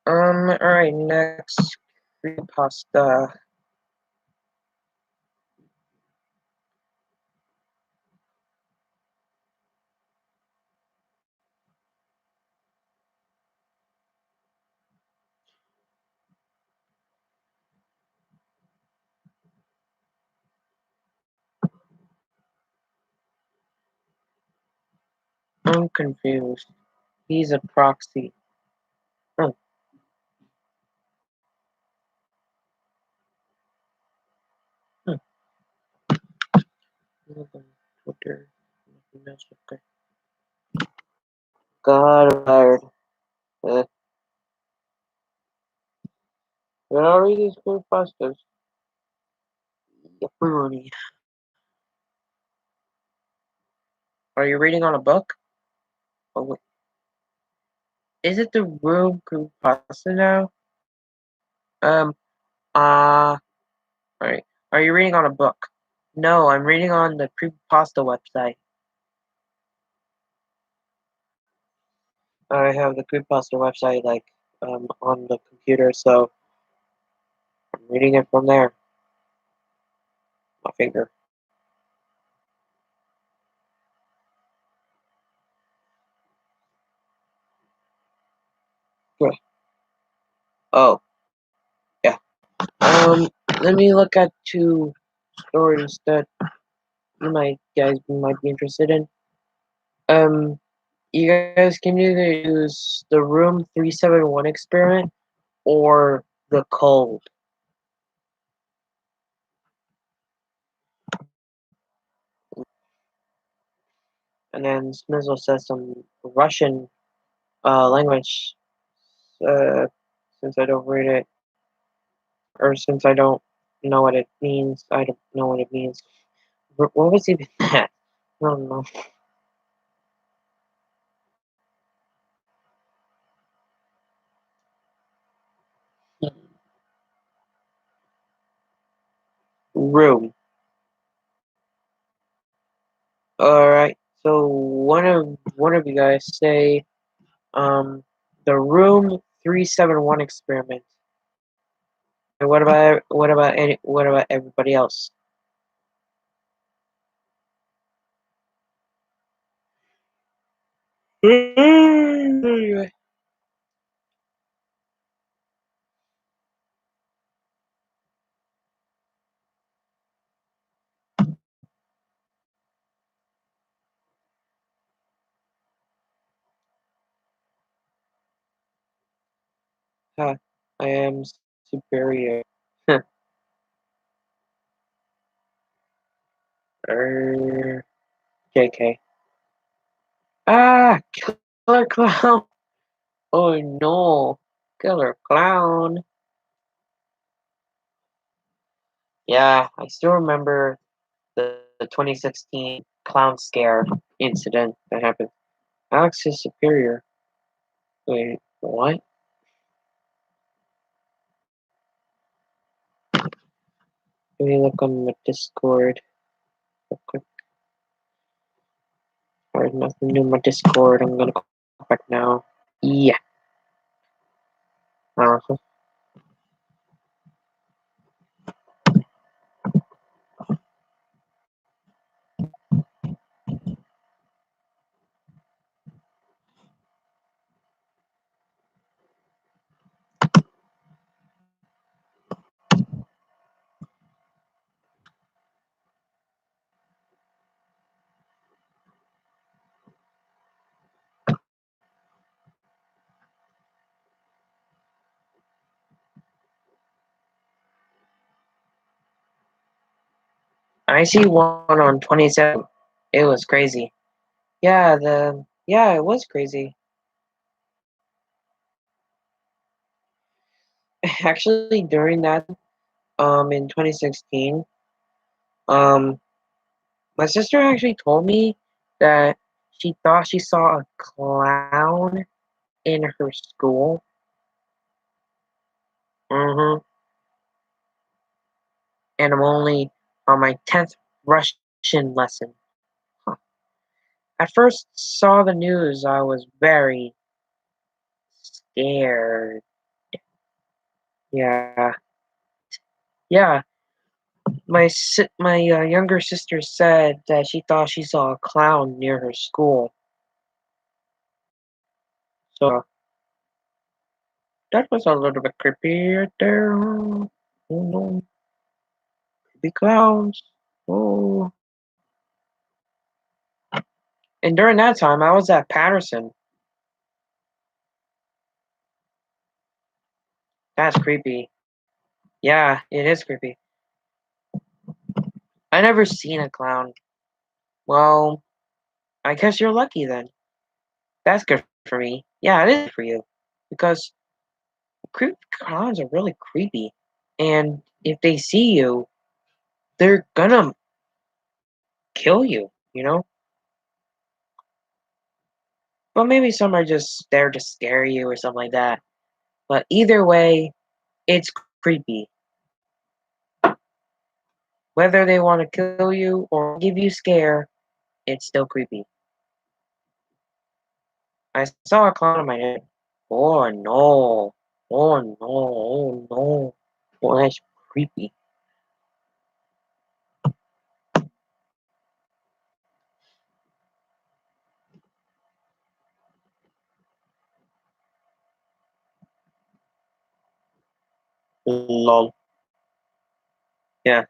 Alright, next creepypasta. I'm confused. He's a proxy. Oh, hmm. Twitter. Okay. God, I'm tired. Uh, Did I read these creepypastas? Yepperoni. Are you reading on a book? Oh, wait. Is it the room creepypasta now? Um, alright. Are you reading on a book? No, I'm reading on the creepypasta website. I have the creepypasta website, like, on the computer, so I'm reading it from there. My finger. Oh, yeah. Um, Let me look at two stories that you might be interested in. Um, you guys can either use the Room 371 experiment or the cold. And then Smizzle says some Russian language, uh, since I don't read it, or since I don't know what it means. I don't know what it means. What was even that? I don't know. Room. All right. So one of you guys say the Room 371 experiment. And what about everybody else? Huh, I am superior. Er, JK. Ah, killer clown. Oh no, killer clown. Yeah, I still remember the 2016 clown scare incident that happened. Alex is superior. Wait, what? Let me look on the Discord. Okay, there's nothing new in my Discord. I'm gonna go back now. Yeah. Uh-huh. I see one on 27. It was crazy. Yeah, it was crazy. Actually, during that, in 2016, um, my sister actually told me that she thought she saw a clown in her school. Mm-hmm. And I'm only on my 10th Russian lesson. Huh. I first saw the news, I was very scared. Yeah, yeah. My younger sister said that she thought she saw a clown near her school. So that was a little bit creepy right there. Oh no, creepy clowns. Oh, and during that time, I was at Patterson. That's creepy. Yeah, it is creepy. I never seen a clown. Well, I guess you're lucky then. That's good for me. Yeah, it is for you because creepy clowns are really creepy, and if they see you, they're gonna kill you. You know. Well, maybe some are just there to scare you or something like that. But either way, it's creepy. Whether they want to kill you or give you scare, it's still creepy. I saw a clown in my head. Oh no. Oh no. Oh no. Oh, that's creepy. Lol. Yeah.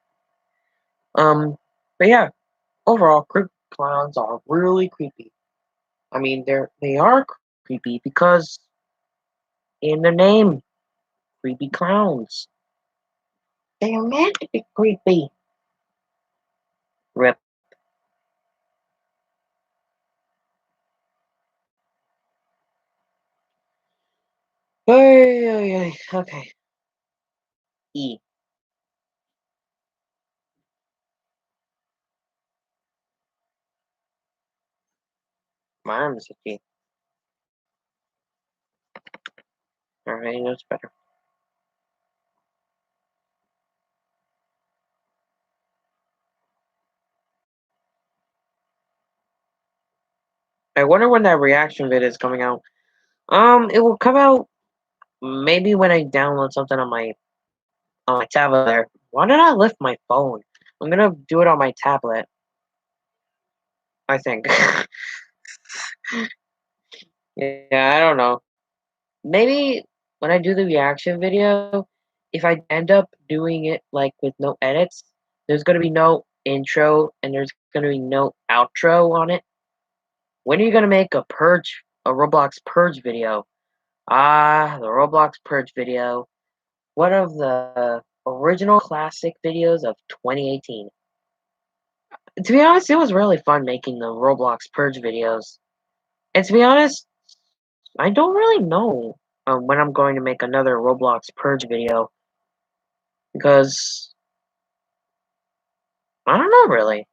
But yeah, overall, creepy clowns are really creepy. I mean, they are creepy because in the name, creepy clowns. They are meant to be creepy. Rip. Ay, ay, ay. Okay. E. My arm is itchy. Alright, that's better. I wonder when that reaction vid is coming out. It will come out maybe when I download something on my tablet there. Why did I lift my phone? I'm gonna do it on my tablet, I think. Yeah, I don't know. Maybe when I do the reaction video, if I end up doing it like with no edits, there's gonna be no intro and there's gonna be no outro on it. When are you gonna make a Roblox purge video? Ah, the Roblox purge video. One of the original classic videos of 2018. To be honest, it was really fun making the Roblox purge videos. And to be honest, I don't really know when I'm going to make another Roblox purge video because I don't know really.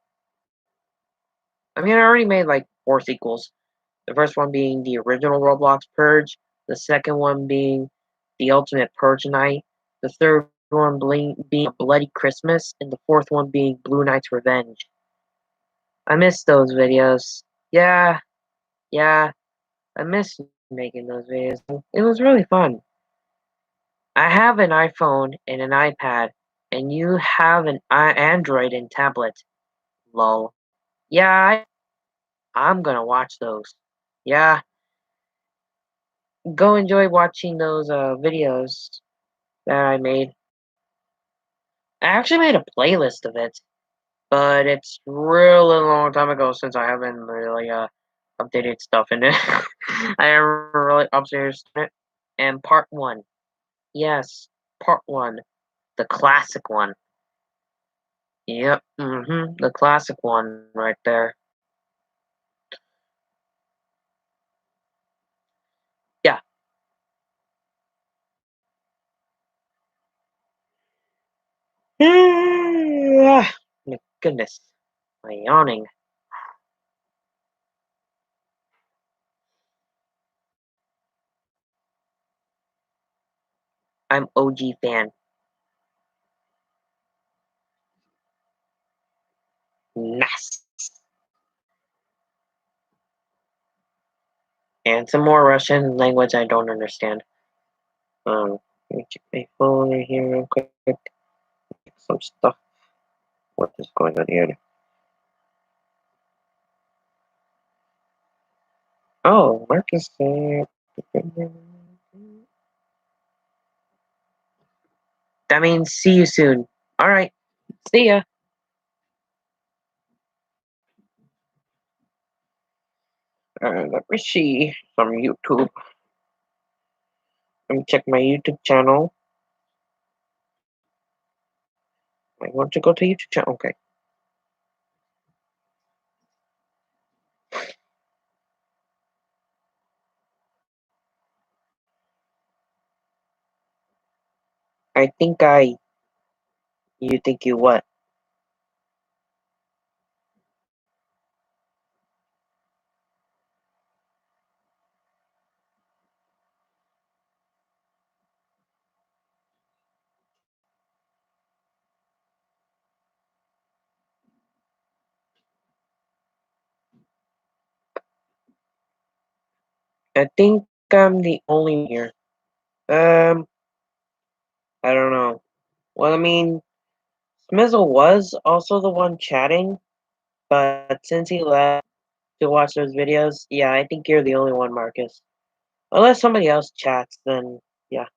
I mean, I already made like 4 sequels. The first one being the original Roblox purge, the second one being the Ultimate Purge Night, the third one being Bloody Christmas, and the fourth one being Blue Knight's Revenge. I miss those videos. Yeah, yeah, I miss making those videos. It was really fun. I have an iPhone and an iPad, and you have an Android and tablet. Lol. Yeah, I'm gonna watch those. Yeah, go enjoy watching those videos that I made. I actually made a playlist of it, but it's really long time ago since I haven't really updated stuff in it. I haven't really updated it. And part one, yes, part one, the classic one. Yep, the classic one right there. Yeah. My goodness, my yawning. I'm OG fan. Nice. And some more Russian language I don't understand. Let me check my phone right here real quick. Some stuff. What is going on here? Oh, Marcus. That means see you soon. All right. See ya. Let me see some YouTube. Let me check my YouTube channel. I want to go to YouTube channel. Okay. I think I. You think you what? I think I'm the only here. Um, I don't know. Well, I mean, Smizzle was also the one chatting, but since he left to watch those videos, yeah, I think you're the only one, Marcus. Unless somebody else chats, then yeah.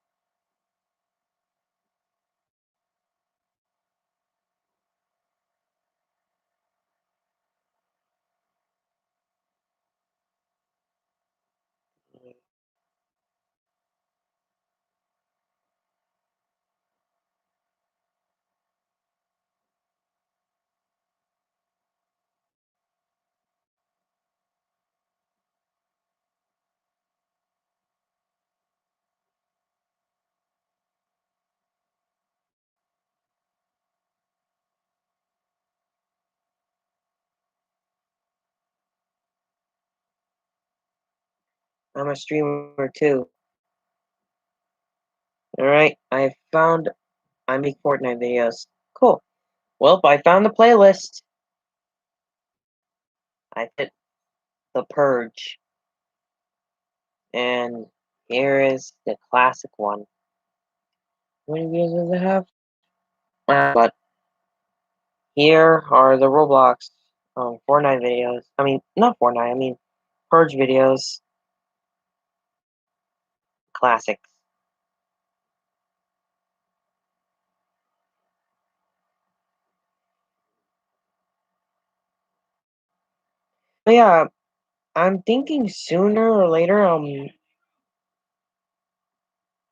I'm a streamer too. Alright, I make Fortnite videos. Cool. Well, I found the playlist. I hit The Purge. And here is the classic one. How many videos does it have? But here are the Roblox Fortnite videos. I mean, not Fortnite, I mean Purge videos. Classics. But yeah, I'm thinking sooner or later,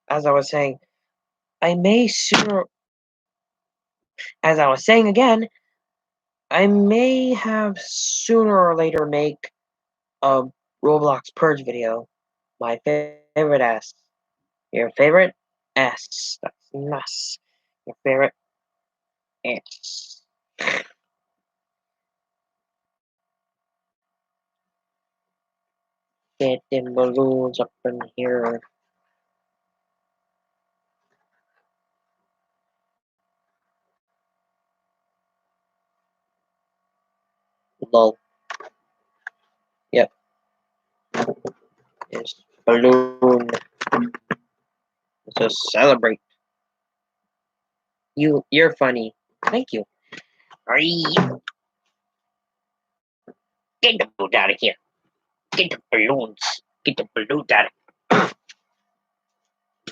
as I was saying, I may sooner, as I was saying again, I may have sooner or later make a Roblox Purge video. My favorite S. Your favorite S. That's nice. Your favorite S. Get them balloons up in here. Lol. Yep. It's balloon. Let's just celebrate. You're funny. Thank you. Hurry. Get the balloon out of here. Get the balloons. Get the balloons out of here.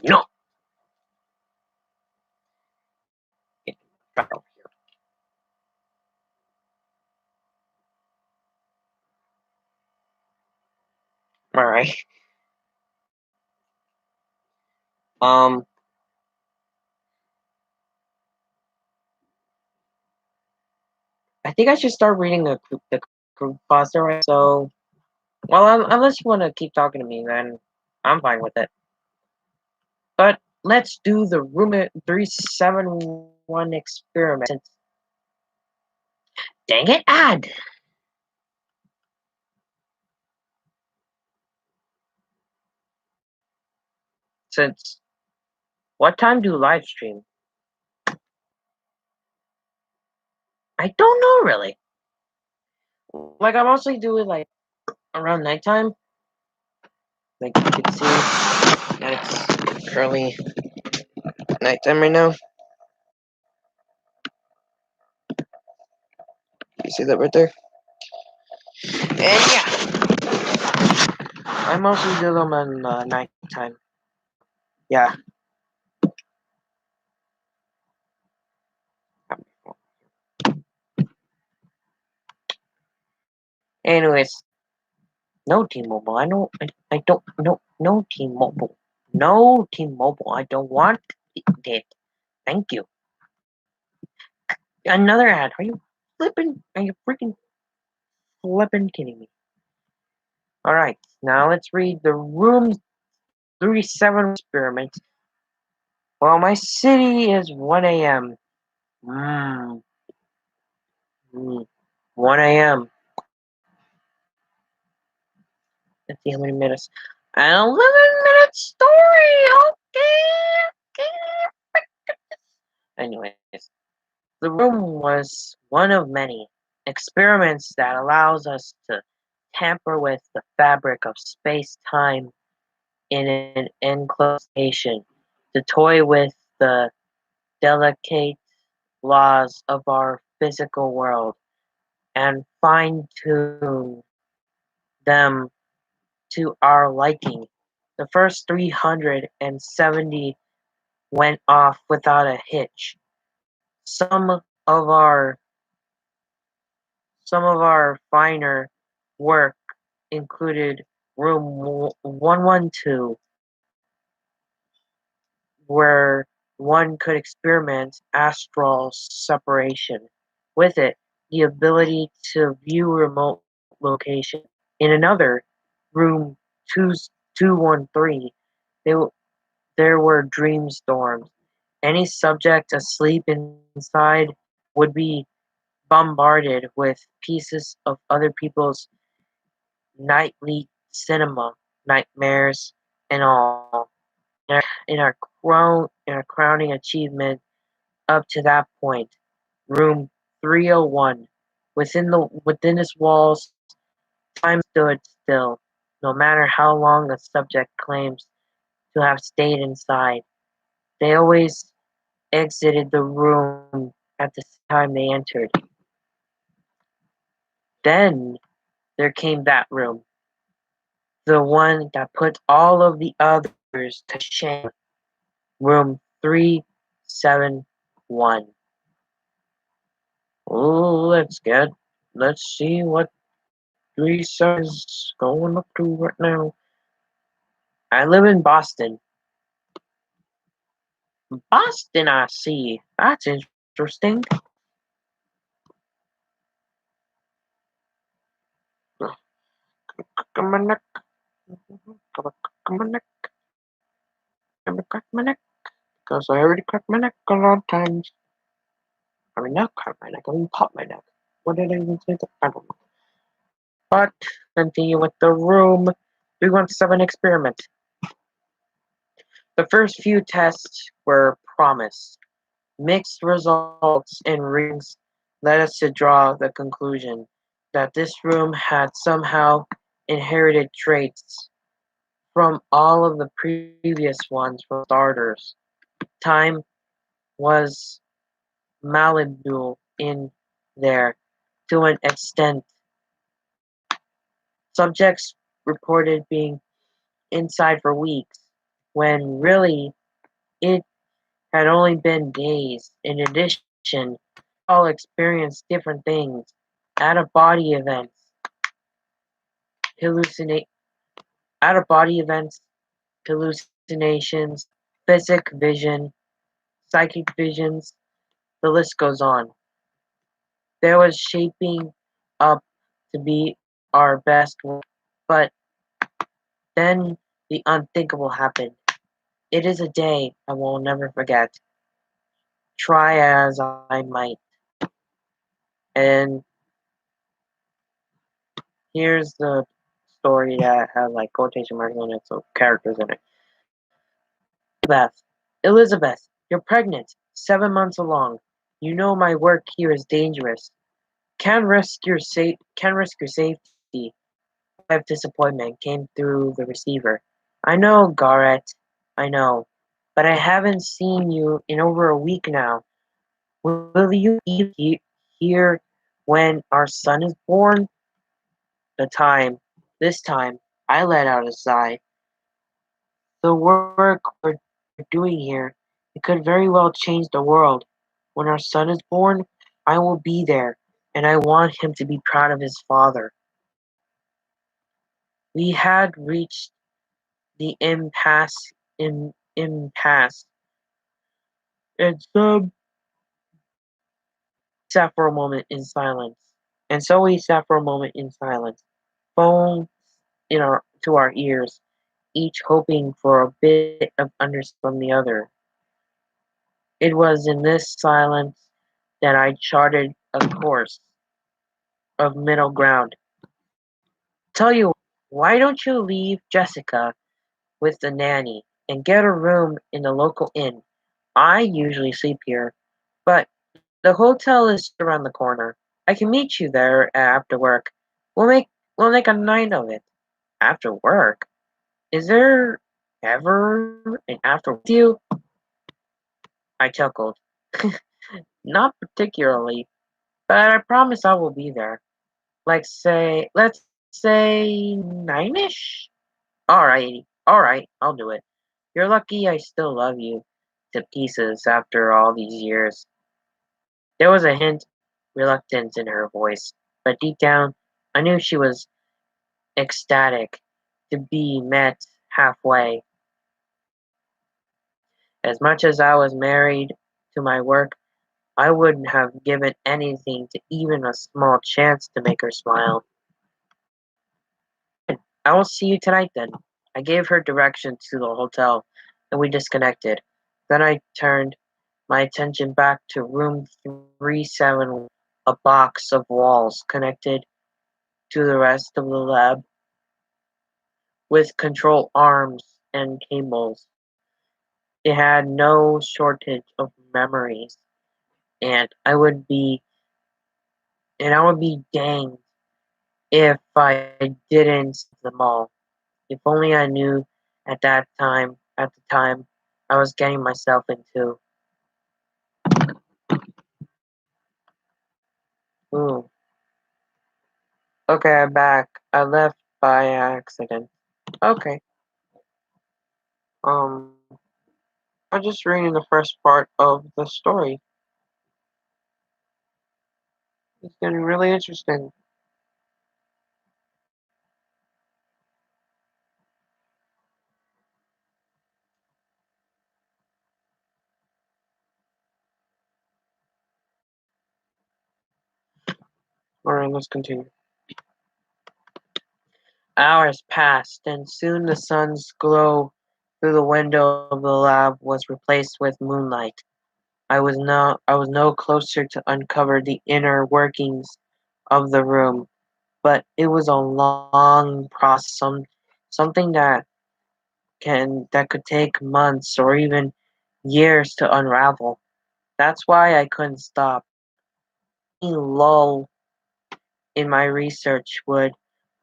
No. Get the out of here. Alright. Um, I think I should start reading the CreepyPasta, right? So, well, unless you want to keep talking to me, then I'm fine with it. But let's do the Room 371 experiment. Dang it, ad! Since what time do live stream? I don't know really. Like I mostly do it like around nighttime. Like you can see that it's currently nighttime right now. You see that right there? And yeah, I mostly do them on nighttime. Yeah. Anyways, no T-Mobile. I don't. No T-Mobile. No T-Mobile. I don't want it. Thank you. Another ad. Are you flipping? Are you freaking flipping kidding me? All right. Now let's read the Room 37 experiment. Well, my city is 1 a.m. Mm, 1 a.m. Let's see how many minutes. An 11-minute story. Okay. Anyways, the room was one of many experiments that allows us to tamper with the fabric of space-time in an enclosed station, to toy with the delicate laws of our physical world, and fine-tune them to our liking. The first 370 went off without a hitch. Some of our some of our finer work included room 112, where one could experiment astral separation. With it, the ability to view remote location. In another, room 213, there were dream storms. Any subject asleep inside would be bombarded with pieces of other people's nightly cinema. nightmares, and all. In our crowning achievement up to that point, room 301. Within its walls, time stood still, no matter how long a subject claims to have stayed inside. They always exited the room at the same time they entered. Then there came that room, the one that put all of the others to shame. Room 371. Let's see what 37 is going up to right now. I live in Boston. Boston, I see. That's interesting. Crack my neck. Crack my neck. Crack my neck. Because I already cracked my neck a lot of times. I mean, not crack my neck. I mean, pop my neck. What did I even say? I don't know. But continue with the room. 317 experiment. The first few tests were promised. Mixed results and readings led us to draw the conclusion that this room had somehow inherited traits from all of the previous ones for starters. Time was malleable in there to an extent. Subjects reported being inside for weeks, when really it had only been days. In addition, all experienced different things, out-of-body events, hallucinate, out-of-body events, hallucinations, physic vision, psychic visions. The list goes on. There was shaping up to be our best work, but then the unthinkable happened. It is a day I will never forget. Try as I might. And here's the story that has like quotation marks on it, so characters in it. Beth. Elizabeth, you're pregnant, 7 months along. You know my work here is dangerous. Can risk your safety. Of disappointment came through the receiver. I know, Garrett. I know. But I haven't seen you in over a week now. Will you be here when our son is born? This time, I let out a sigh. The work we're doing here, it could very well change the world. When our son is born, I will be there, and I want him to be proud of his father. We had reached the impasse, and sat for a moment in silence. And so we sat for a moment in silence, phones to our ears, each hoping for a bit of understanding from the other. It was in this silence that I charted a course of middle ground. Tell you, why don't you leave Jessica with the nanny and get a room in the local inn? I usually sleep here, but the hotel is around the corner. I can meet you there after work. We'll make we'll make a night of it. After work? Is there ever an after with you? I chuckled. Not particularly, but I promise I will be there. Let's say 9ish? Alright, I'll do it. You're lucky I still love you to pieces after all these years. There was a hint reluctance in her voice, but deep down, I knew she was ecstatic to be met halfway. As much as I was married to my work, I wouldn't have given anything to even a small chance to make her smile. I will see you tonight then. I gave her directions to the hotel, and we disconnected. Then I turned my attention back to room 371, a box of walls connected to the rest of the lab. with control arms and cables. It had no shortage of memories, and I would be danged if I didn't save them all. If only I knew at the time, I was getting myself into. Ooh. Okay, I'm back. I left by accident. Okay. Um, I'm just reading the first part of the story. It's getting really interesting. Alright, let's continue. Hours passed, and soon the sun's glow through the window of the lab was replaced with moonlight. I was no closer to uncover the inner workings of the room, but it was a long process, something that could take months or even years to unravel. That's why I couldn't stop. Any lull in my research would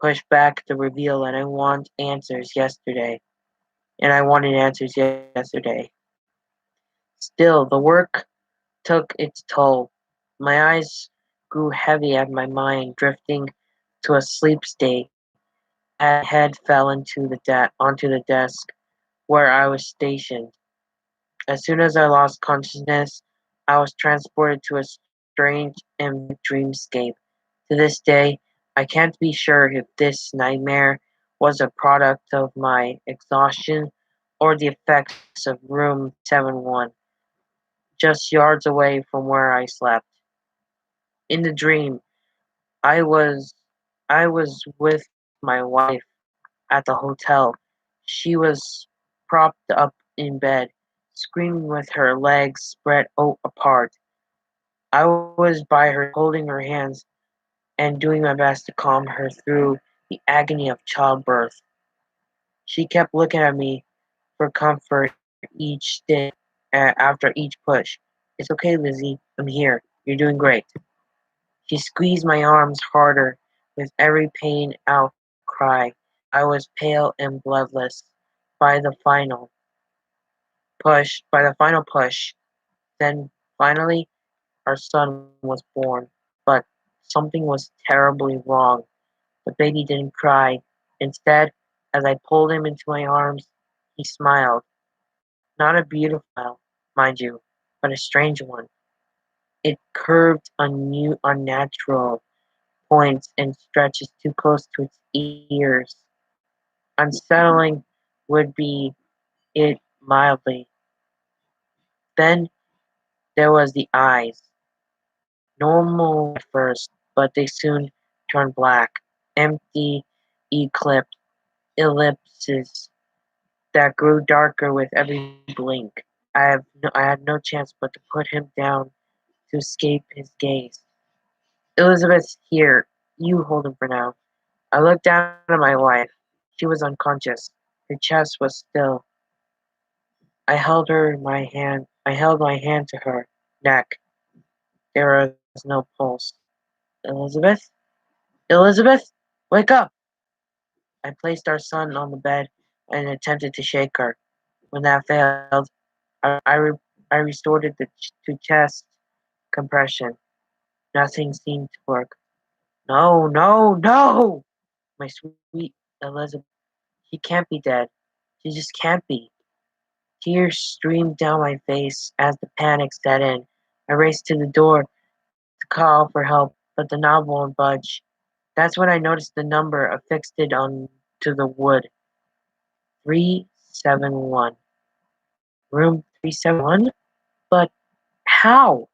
push back the reveal, and I wanted answers yesterday. Still, the work took its toll. My eyes grew heavy and my mind drifting to a sleep state. My head fell onto the desk where I was stationed. As soon as I lost consciousness, I was transported to a strange and vivid dreamscape. To this day, I can't be sure if this nightmare was a product of my exhaustion or the effects of room 371, just yards away from where I slept. In the dream, I was I was with my wife at the hotel. She was propped up in bed, screaming with her legs spread apart. I was by her side, holding her hands and doing my best to calm her through the agony of childbirth. She kept looking at me for comfort each day after each push. "It's okay, Lizzie. I'm here. You're doing great." She squeezed my arms harder with every pain outcry. I was pale and bloodless. By the final by the final push, then finally our son was born. But something was terribly wrong. The baby didn't cry. Instead, as I pulled him into my arms, he smiled. Not a beautiful smile, mind you, but a strange one. It curved on new unnatural points and stretches too close to its ears. Unsettling would be it mildly. Then there was the eyes. Normal at first, but they soon turned black. Empty, eclipsed ellipses that grew darker with every blink. I had no chance but to put him down to escape his gaze. "Elizabeth's here. You hold him for now." I looked down at my wife. She was unconscious. Her chest was still. I held my hand to her neck. There was no pulse. "Elizabeth? Elizabeth? Wake up!" I placed our son on the bed and attempted to shake her. When that failed, I resorted to chest compression. Nothing seemed to work. "No, no, no! My sweet Elizabeth. She can't be dead. She just can't be." Tears streamed down my face as the panic set in. I raced to the door to call for help, but the knob won't budge. That's when I noticed the number affixed onto the wood. 371. Room 371? But how?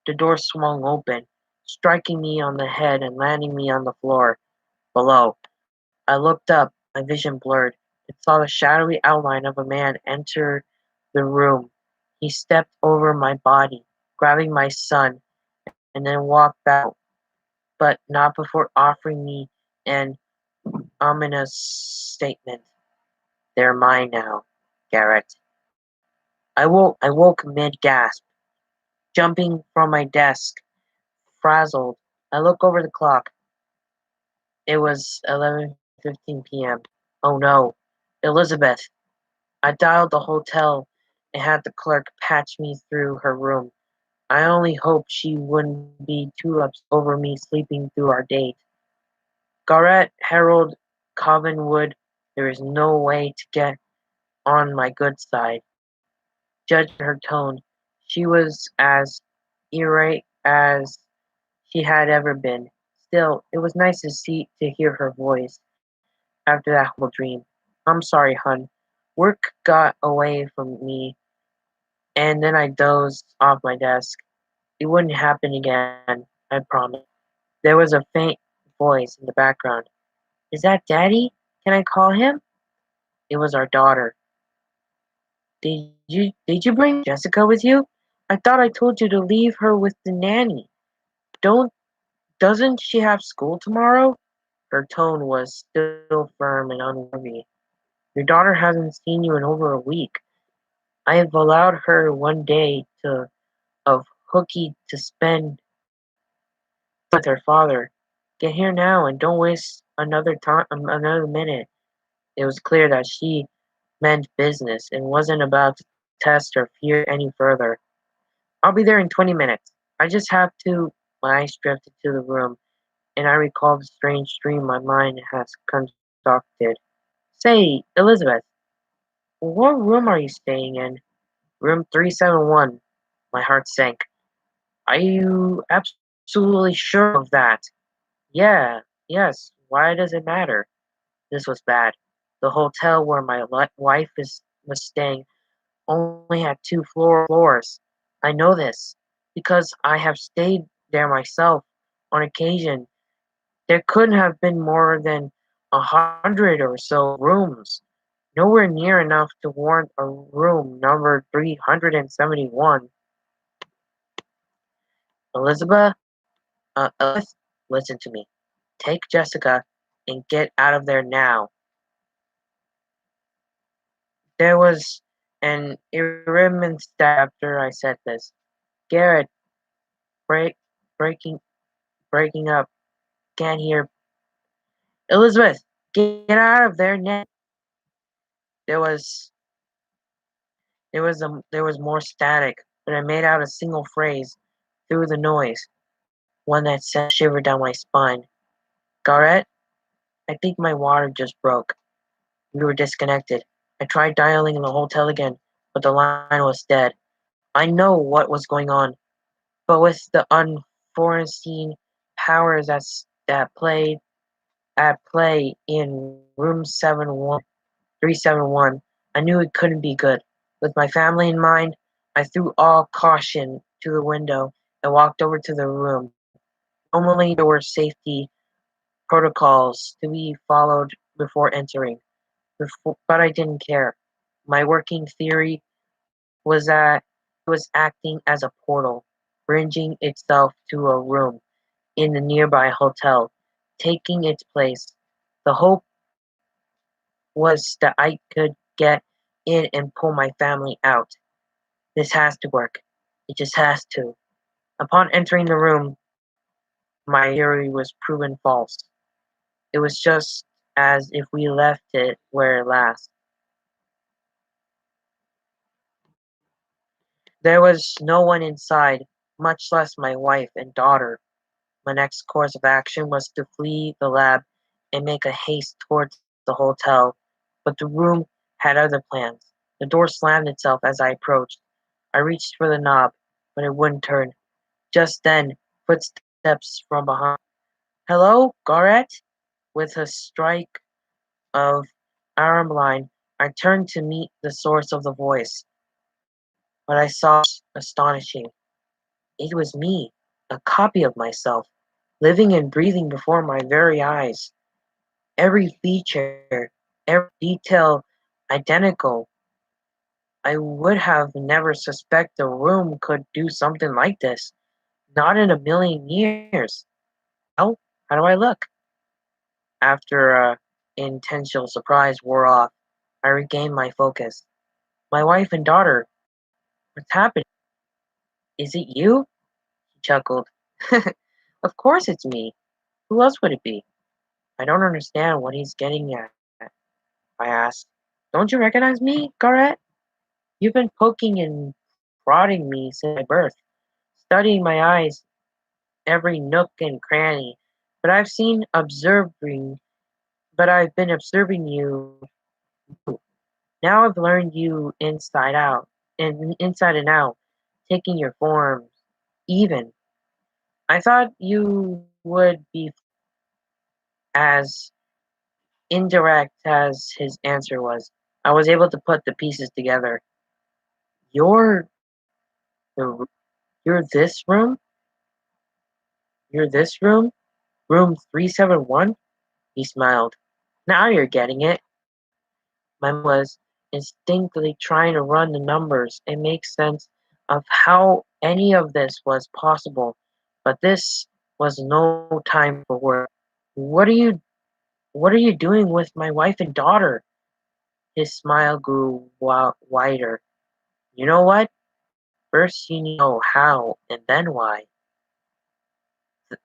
The door swung open, striking me on the head and landing me on the floor below. I looked up, my vision blurred, and saw the shadowy outline of a man enter the room. He stepped over my body, grabbing my son, and then walked out, but not before offering me an ominous statement. They're mine now, Garrett. I woke mid-gasp, jumping from my desk, frazzled. I look over the clock. It was 11:15 p.m. Oh no, Elizabeth. I dialed the hotel and had the clerk patch me through her room. I only hoped she wouldn't be too upset over me sleeping through our date. Garrett Harold Covenwood, there is no way to get on my good side. Judging her tone, she was as irate as she had ever been. Still, it was nice to hear her voice after that whole dream. I'm sorry, hun. Work got away from me, and then I dozed off my desk. It wouldn't happen again, I promise. There was a faint voice in the background. Is that Daddy? Can I call him? It was our daughter. Did you bring Jessica with you? I thought I told you to leave her with the nanny. Don't doesn't she have school tomorrow? Her tone was still firm and unworthy. Your daughter hasn't seen you in over a week. I have allowed her one day to of hooky to spend with her father. Get here now and don't waste another minute. It was clear that she meant business and wasn't about to test her fear any further. I'll be there in 20 minutes. I just have to. My eyes drifted to the room, and I recalled the strange dream my mind has concocted. Say, Elizabeth, what room are you staying in? Room 371. My heart sank. Are you absolutely sure of that? Yeah, yes. Why does it matter? This was bad. The hotel where my was staying only had two floors. I know this because I have stayed there myself on occasion. There couldn't have been more than 100 or so rooms. Nowhere near enough to warrant a room number 371. Elizabeth, Elizabeth, listen to me. Take Jessica and get out of there now. There was an irreverent step after I said this. Garrett, break, breaking, breaking up. Can't hear. Elizabeth, get out of there now. There was, there was more static, but I made out a single phrase through the noise, one that sent a shiver down my spine. Garrett, I think my water just broke. We were disconnected. I tried dialing in the hotel again, but the line was dead. I know what was going on, but with the unforeseen powers at play in room 371, I knew it couldn't be good. With my family in mind, I threw all caution to the window and walked over to the room. Normally there were safety protocols to be followed before entering, but I didn't care. My working theory was that it was acting as a portal, bridging itself to a room in the nearby hotel, taking its place. The hope was that I could get in and pull my family out. This has to work. It just has to. Upon entering the room, my theory was proven false. It was just as if we left it where it last. There was no one inside, much less my wife and daughter. My next course of action was to flee the lab and make a haste towards the hotel, but the room had other plans. The door slammed itself as I approached. I reached for the knob, but it wouldn't turn. Just then, footsteps from behind. Hello, Garrett? With a strike of arm line, I turned to meet the source of the voice. What I saw was astonishing. It was me, a copy of myself, living and breathing before my very eyes. Every feature, every detail identical. I would have never suspected a room could do something like this. Not in a million years. Well, how do I look? After intentional surprise wore off, I regained my focus. My wife and daughter, what's happening? Is it you? He chuckled. Of course it's me. Who else would it be? I don't understand what he's getting at, I asked. Don't you recognize me, Garrett? You've been poking and prodding me since my birth, studying my eyes, every nook and cranny. But I've seen observing, but I've been observing you. Now I've learned you inside and out, taking your forms. Even I thought you would be as indirect as his answer was. I was able to put the pieces together. You're the you're this room? You're this room? Room 371? He smiled. Now you're getting it. My mind was instinctively trying to run the numbers and make sense of how any of this was possible, but this was no time for work. What are you what are you doing with my wife and daughter? His smile grew wider. You know what? First you need to know how and then why.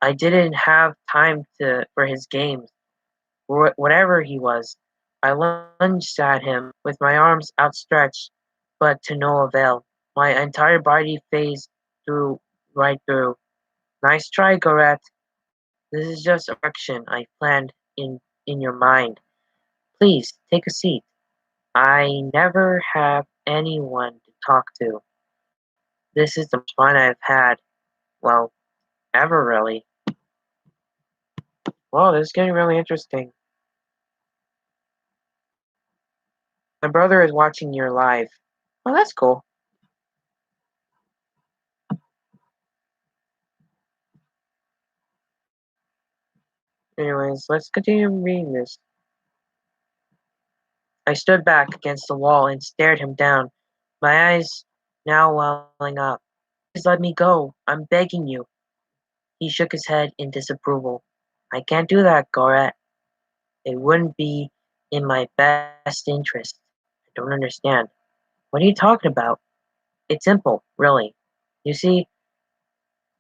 I didn't have time for his games. Whatever he was, I lunged at him with my arms outstretched, but to no avail. My entire body phased right through. Nice try, Gareth. This is just a correction I planned in your mind. Please, take a seat. I never have anyone to talk to. This is the most fun I've had, well, ever really. Well, this is getting really interesting. My brother is watching your live. Oh, that's cool. Anyways, let's continue reading this. I stood back against the wall and stared him down, my eyes now welling up. Please let me go. I'm begging you. He shook his head in disapproval. I can't do that, Goret. It wouldn't be in my best interest. I don't understand. What are you talking about? It's simple, really. You see,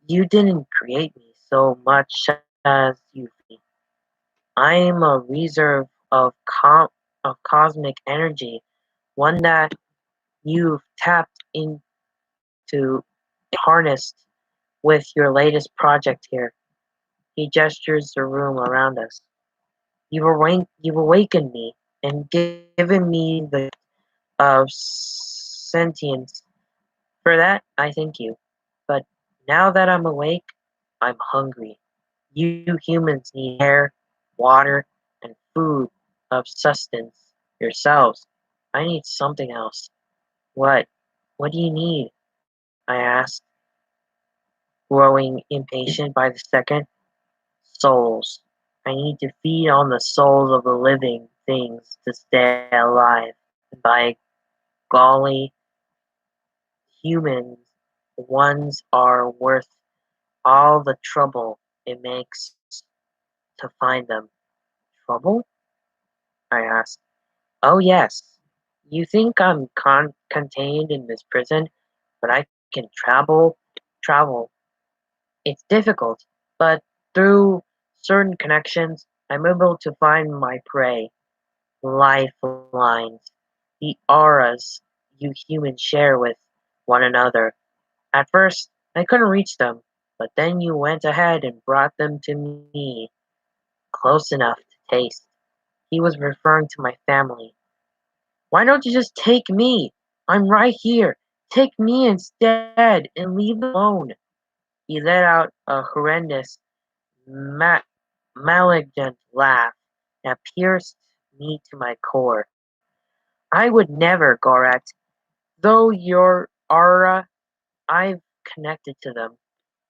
you didn't create me so much as you me. I am a reserve of cosmic energy, one that you've tapped into and harnessed with your latest project here. He gestures the room around us. You've awakened me and given me the of sentience. For that, I thank you. But now that I'm awake, I'm hungry. You humans need air, water, and food of sustenance yourselves. I need something else. What? What do you need? I asked, growing impatient by the second. Souls. I need to feed on the souls of the living things to stay alive. By golly, humans ones are worth all the trouble it makes to find them. Trouble? I asked. Oh, yes. You think I'm contained in this prison, but I can travel. It's difficult, but through certain connections, I'm able to find my prey, lifelines, the auras you humans share with one another. At first, I couldn't reach them, but then you went ahead and brought them to me, close enough to taste. He was referring to my family. Why don't you just take me? I'm right here. Take me instead and leave me alone. He let out a horrendous, ma- malignant laugh that pierced me to my core. I would never, Gorat. Though your aura, I've connected to them.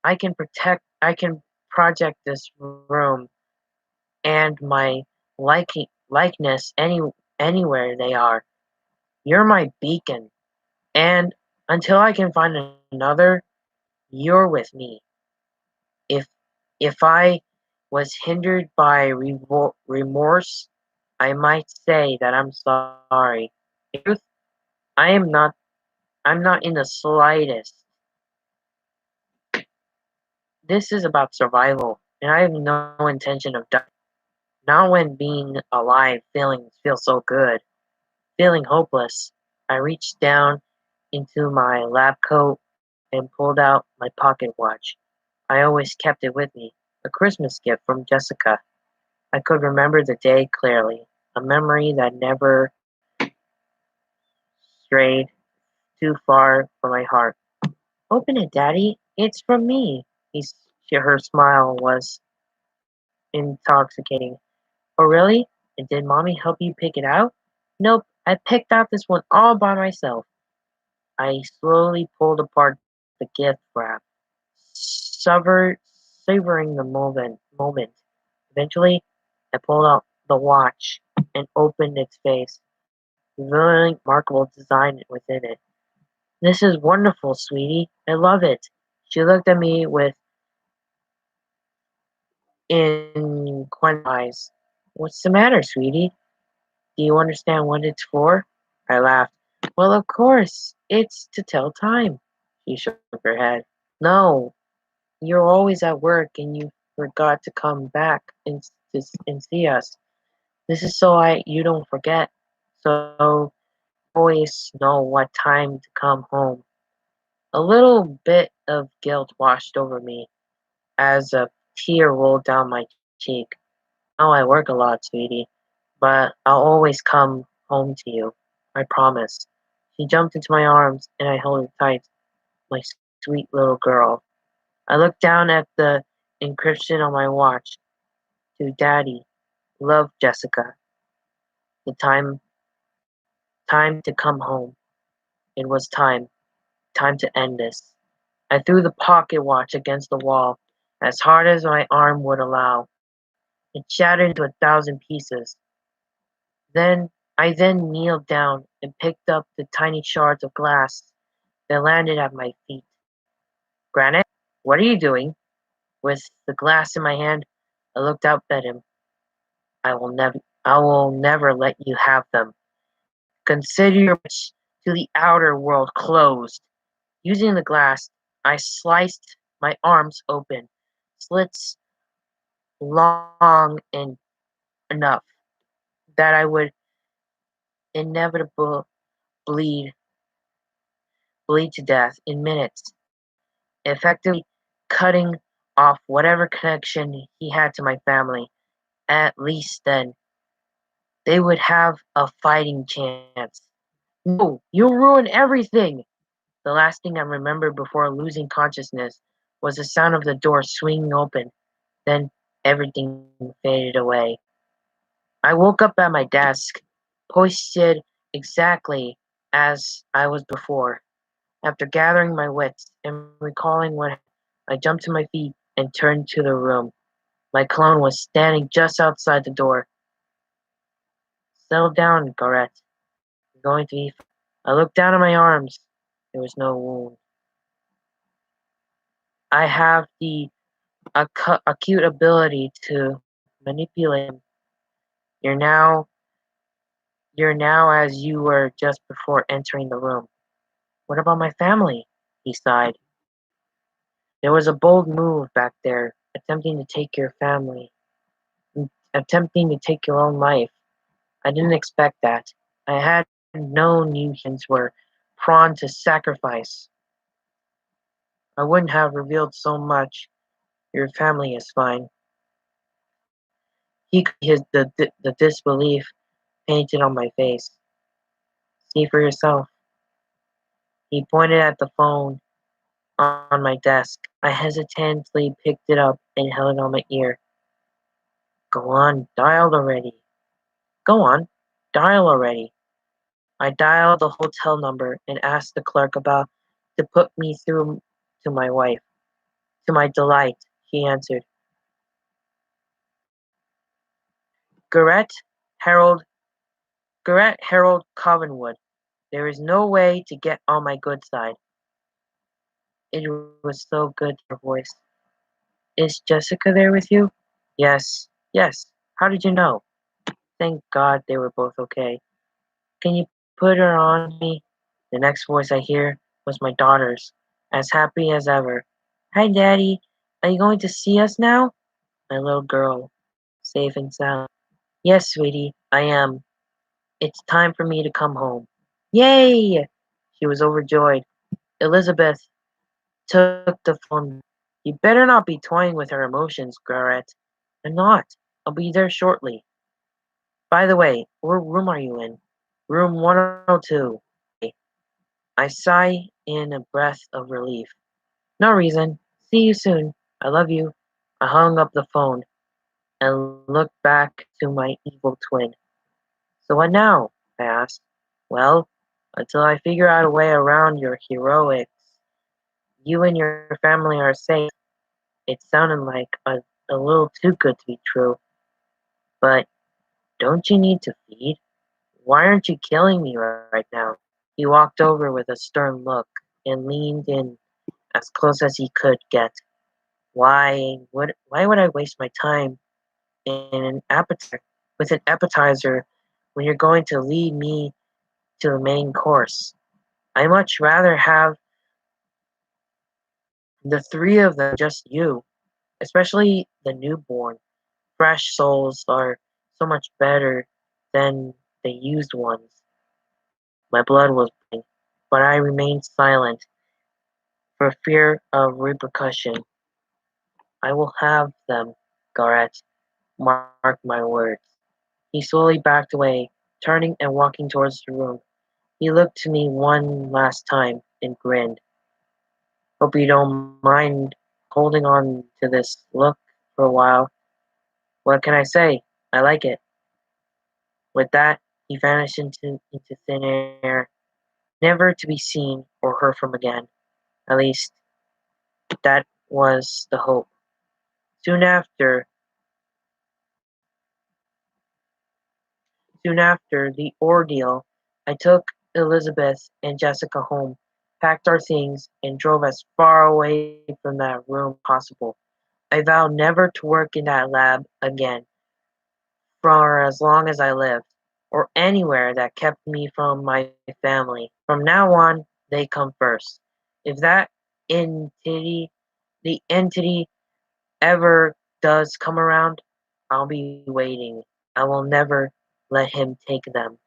I can project this room and my likeness anywhere they are. You're my beacon, and until I can find another, you're with me. If if I was hindered by remorse, I might say that I'm sorry. In truth, I am not I'm not in the slightest. This is about survival, and I have no intention of dying. Not when being alive feels so good. Feeling hopeless, I reached down into my lab coat and pulled out my pocket watch. I always kept it with me, a Christmas gift from Jessica. I could remember the day clearly, a memory that never strayed too far from my heart. Open it, Daddy. It's from me. Her smile was intoxicating. Oh, really? And did Mommy help you pick it out? Nope, I picked out this one all by myself. I slowly pulled apart the gift wrap, sever- savoring the moment. Eventually, I pulled out the watch and opened its face, revealing remarkable design within it. This is wonderful, sweetie. I love it. She looked at me with inquiring eyes. What's the matter, sweetie? Do you understand what it's for? I laughed. Well, of course. It's to tell time. She shook her head. No, you're always at work and you forgot to come back and see us. This is so you don't forget. So always know what time to come home. A little bit of guilt washed over me as a tear rolled down my cheek. I know I work a lot, sweetie, but I'll always come home to you. I promise. She jumped into my arms and I held her tight, my sweet little girl. I looked down at the inscription on my watch. To Daddy, love Jessica. The time to come home. It was time to end this. I threw the pocket watch against the wall as hard as my arm would allow. It shattered into 1,000 pieces. I then kneeled down and picked up the tiny shards of glass that landed at my feet. Granite, what are you doing? With the glass in my hand, I looked up at him. I will never let you have them. Consider your bridge to the outer world closed. Using the glass, I sliced my arms open, slits long and enough that I would inevitably bleed bleed to death in minutes, effectively cutting off whatever connection he had to my family. At least then, they would have a fighting chance. No, you'll ruin everything! The last thing I remembered before losing consciousness was the sound of the door swinging open. Then everything faded away. I woke up at my desk, posted exactly as I was before. After gathering my wits and recalling what had happened, I jumped to my feet and turned to the room. My clone was standing just outside the door. Settle down, Garrett. You're going to be fine. I looked down at my arms. There was no wound. I have the acute ability to manipulate him. You're now you're now as you were just before entering the room. What about my family? He sighed. There was a bold move back there, attempting to take your family, attempting to take your own life. I didn't expect that. I had known you humans were prone to sacrifice. I wouldn't have revealed so much. Your family is fine. He could see the disbelief painted on my face. See for yourself. He pointed at the phone on my desk. I hesitantly picked it up and held it on my ear. Go on, dial already. Go on, dial already. I dialed the hotel number and asked the clerk about to put me through to my wife. To my delight, he answered, Garrett Harold Garrett Harold Covenwood. There is no way to get on my good side. It was so good to hear her voice. Is Jessica there with you? Yes, yes. How did you know? Thank God they were both okay. Can you put her on me? The next voice I hear was my daughter's, as happy as ever. Hi, Daddy. Are you going to see us now? My little girl, safe and sound. Yes, sweetie, I am. It's time for me to come home. Yay! She was overjoyed. Elizabeth took the phone. You better not be toying with her emotions, Garrett. I'm not. I'll be there shortly. By the way, what room are you in? Room 102. I sigh in a breath of relief. No reason. See you soon. I love you. I hung up the phone and looked back to my evil twin. So what now? I asked. Well, until I figure out a way around your heroics, you and your family are safe. It sounded like a little too good to be true. But don't you need to feed? Why aren't you killing me right now? He walked over with a stern look and leaned in as close as he could get. Why would I waste my time in an appetizer with an appetizer when you're going to lead me to the main course? I much rather have the three of them just you, especially the newborn. Fresh souls are so much better than the used ones. My blood was boiling, but I remained silent for fear of repercussion. I will have them, Garrett. Mark my words. He slowly backed away, turning and walking towards the room. He looked to me one last time and grinned. Hope you don't mind holding on to this look for a while. What can I say? I like it. With that, he vanished into thin air, never to be seen or heard from again. At least, that was the hope. Soon after, Soon after the ordeal, I took Elizabeth and Jessica home, packed our things, and drove as far away from that room as possible. I vowed never to work in that lab again for as long as I lived, or anywhere that kept me from my family. From now on, they come first. If that entity, the entity ever does come around, I'll be waiting. I will never let him take them.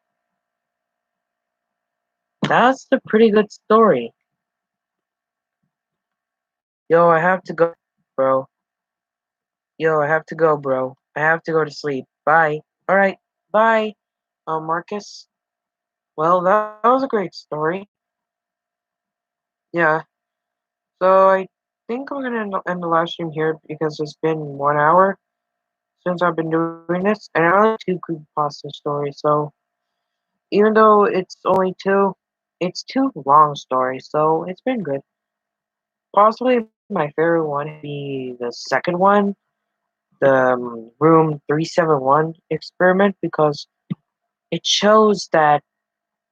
That's a pretty good story. Yo, I have to go, bro. Yo, I have to go, bro. I have to go to sleep. Bye. Alright, bye, Marcus. Well, that was a great story. Yeah, so I think I'm gonna end the live stream here because it's been 1 hour since I've been doing this, and I only have 2 creepypasta stories, so even though it's only two, it's 2 long stories, so it's been good. Possibly my favorite one would be the second one, the room 371 experiment, because it shows that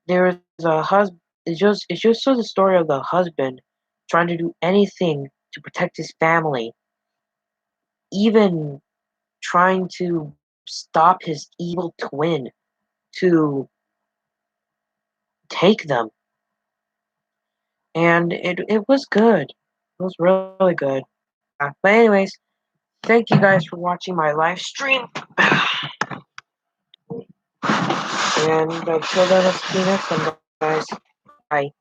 there is a husband. It just shows the story of the husband trying to do anything to protect his family, even trying to stop his evil twin to take them, and it was good. It was really good. But anyways, thank you guys for watching my live stream. And until then, I'll see you next time, guys. Bye.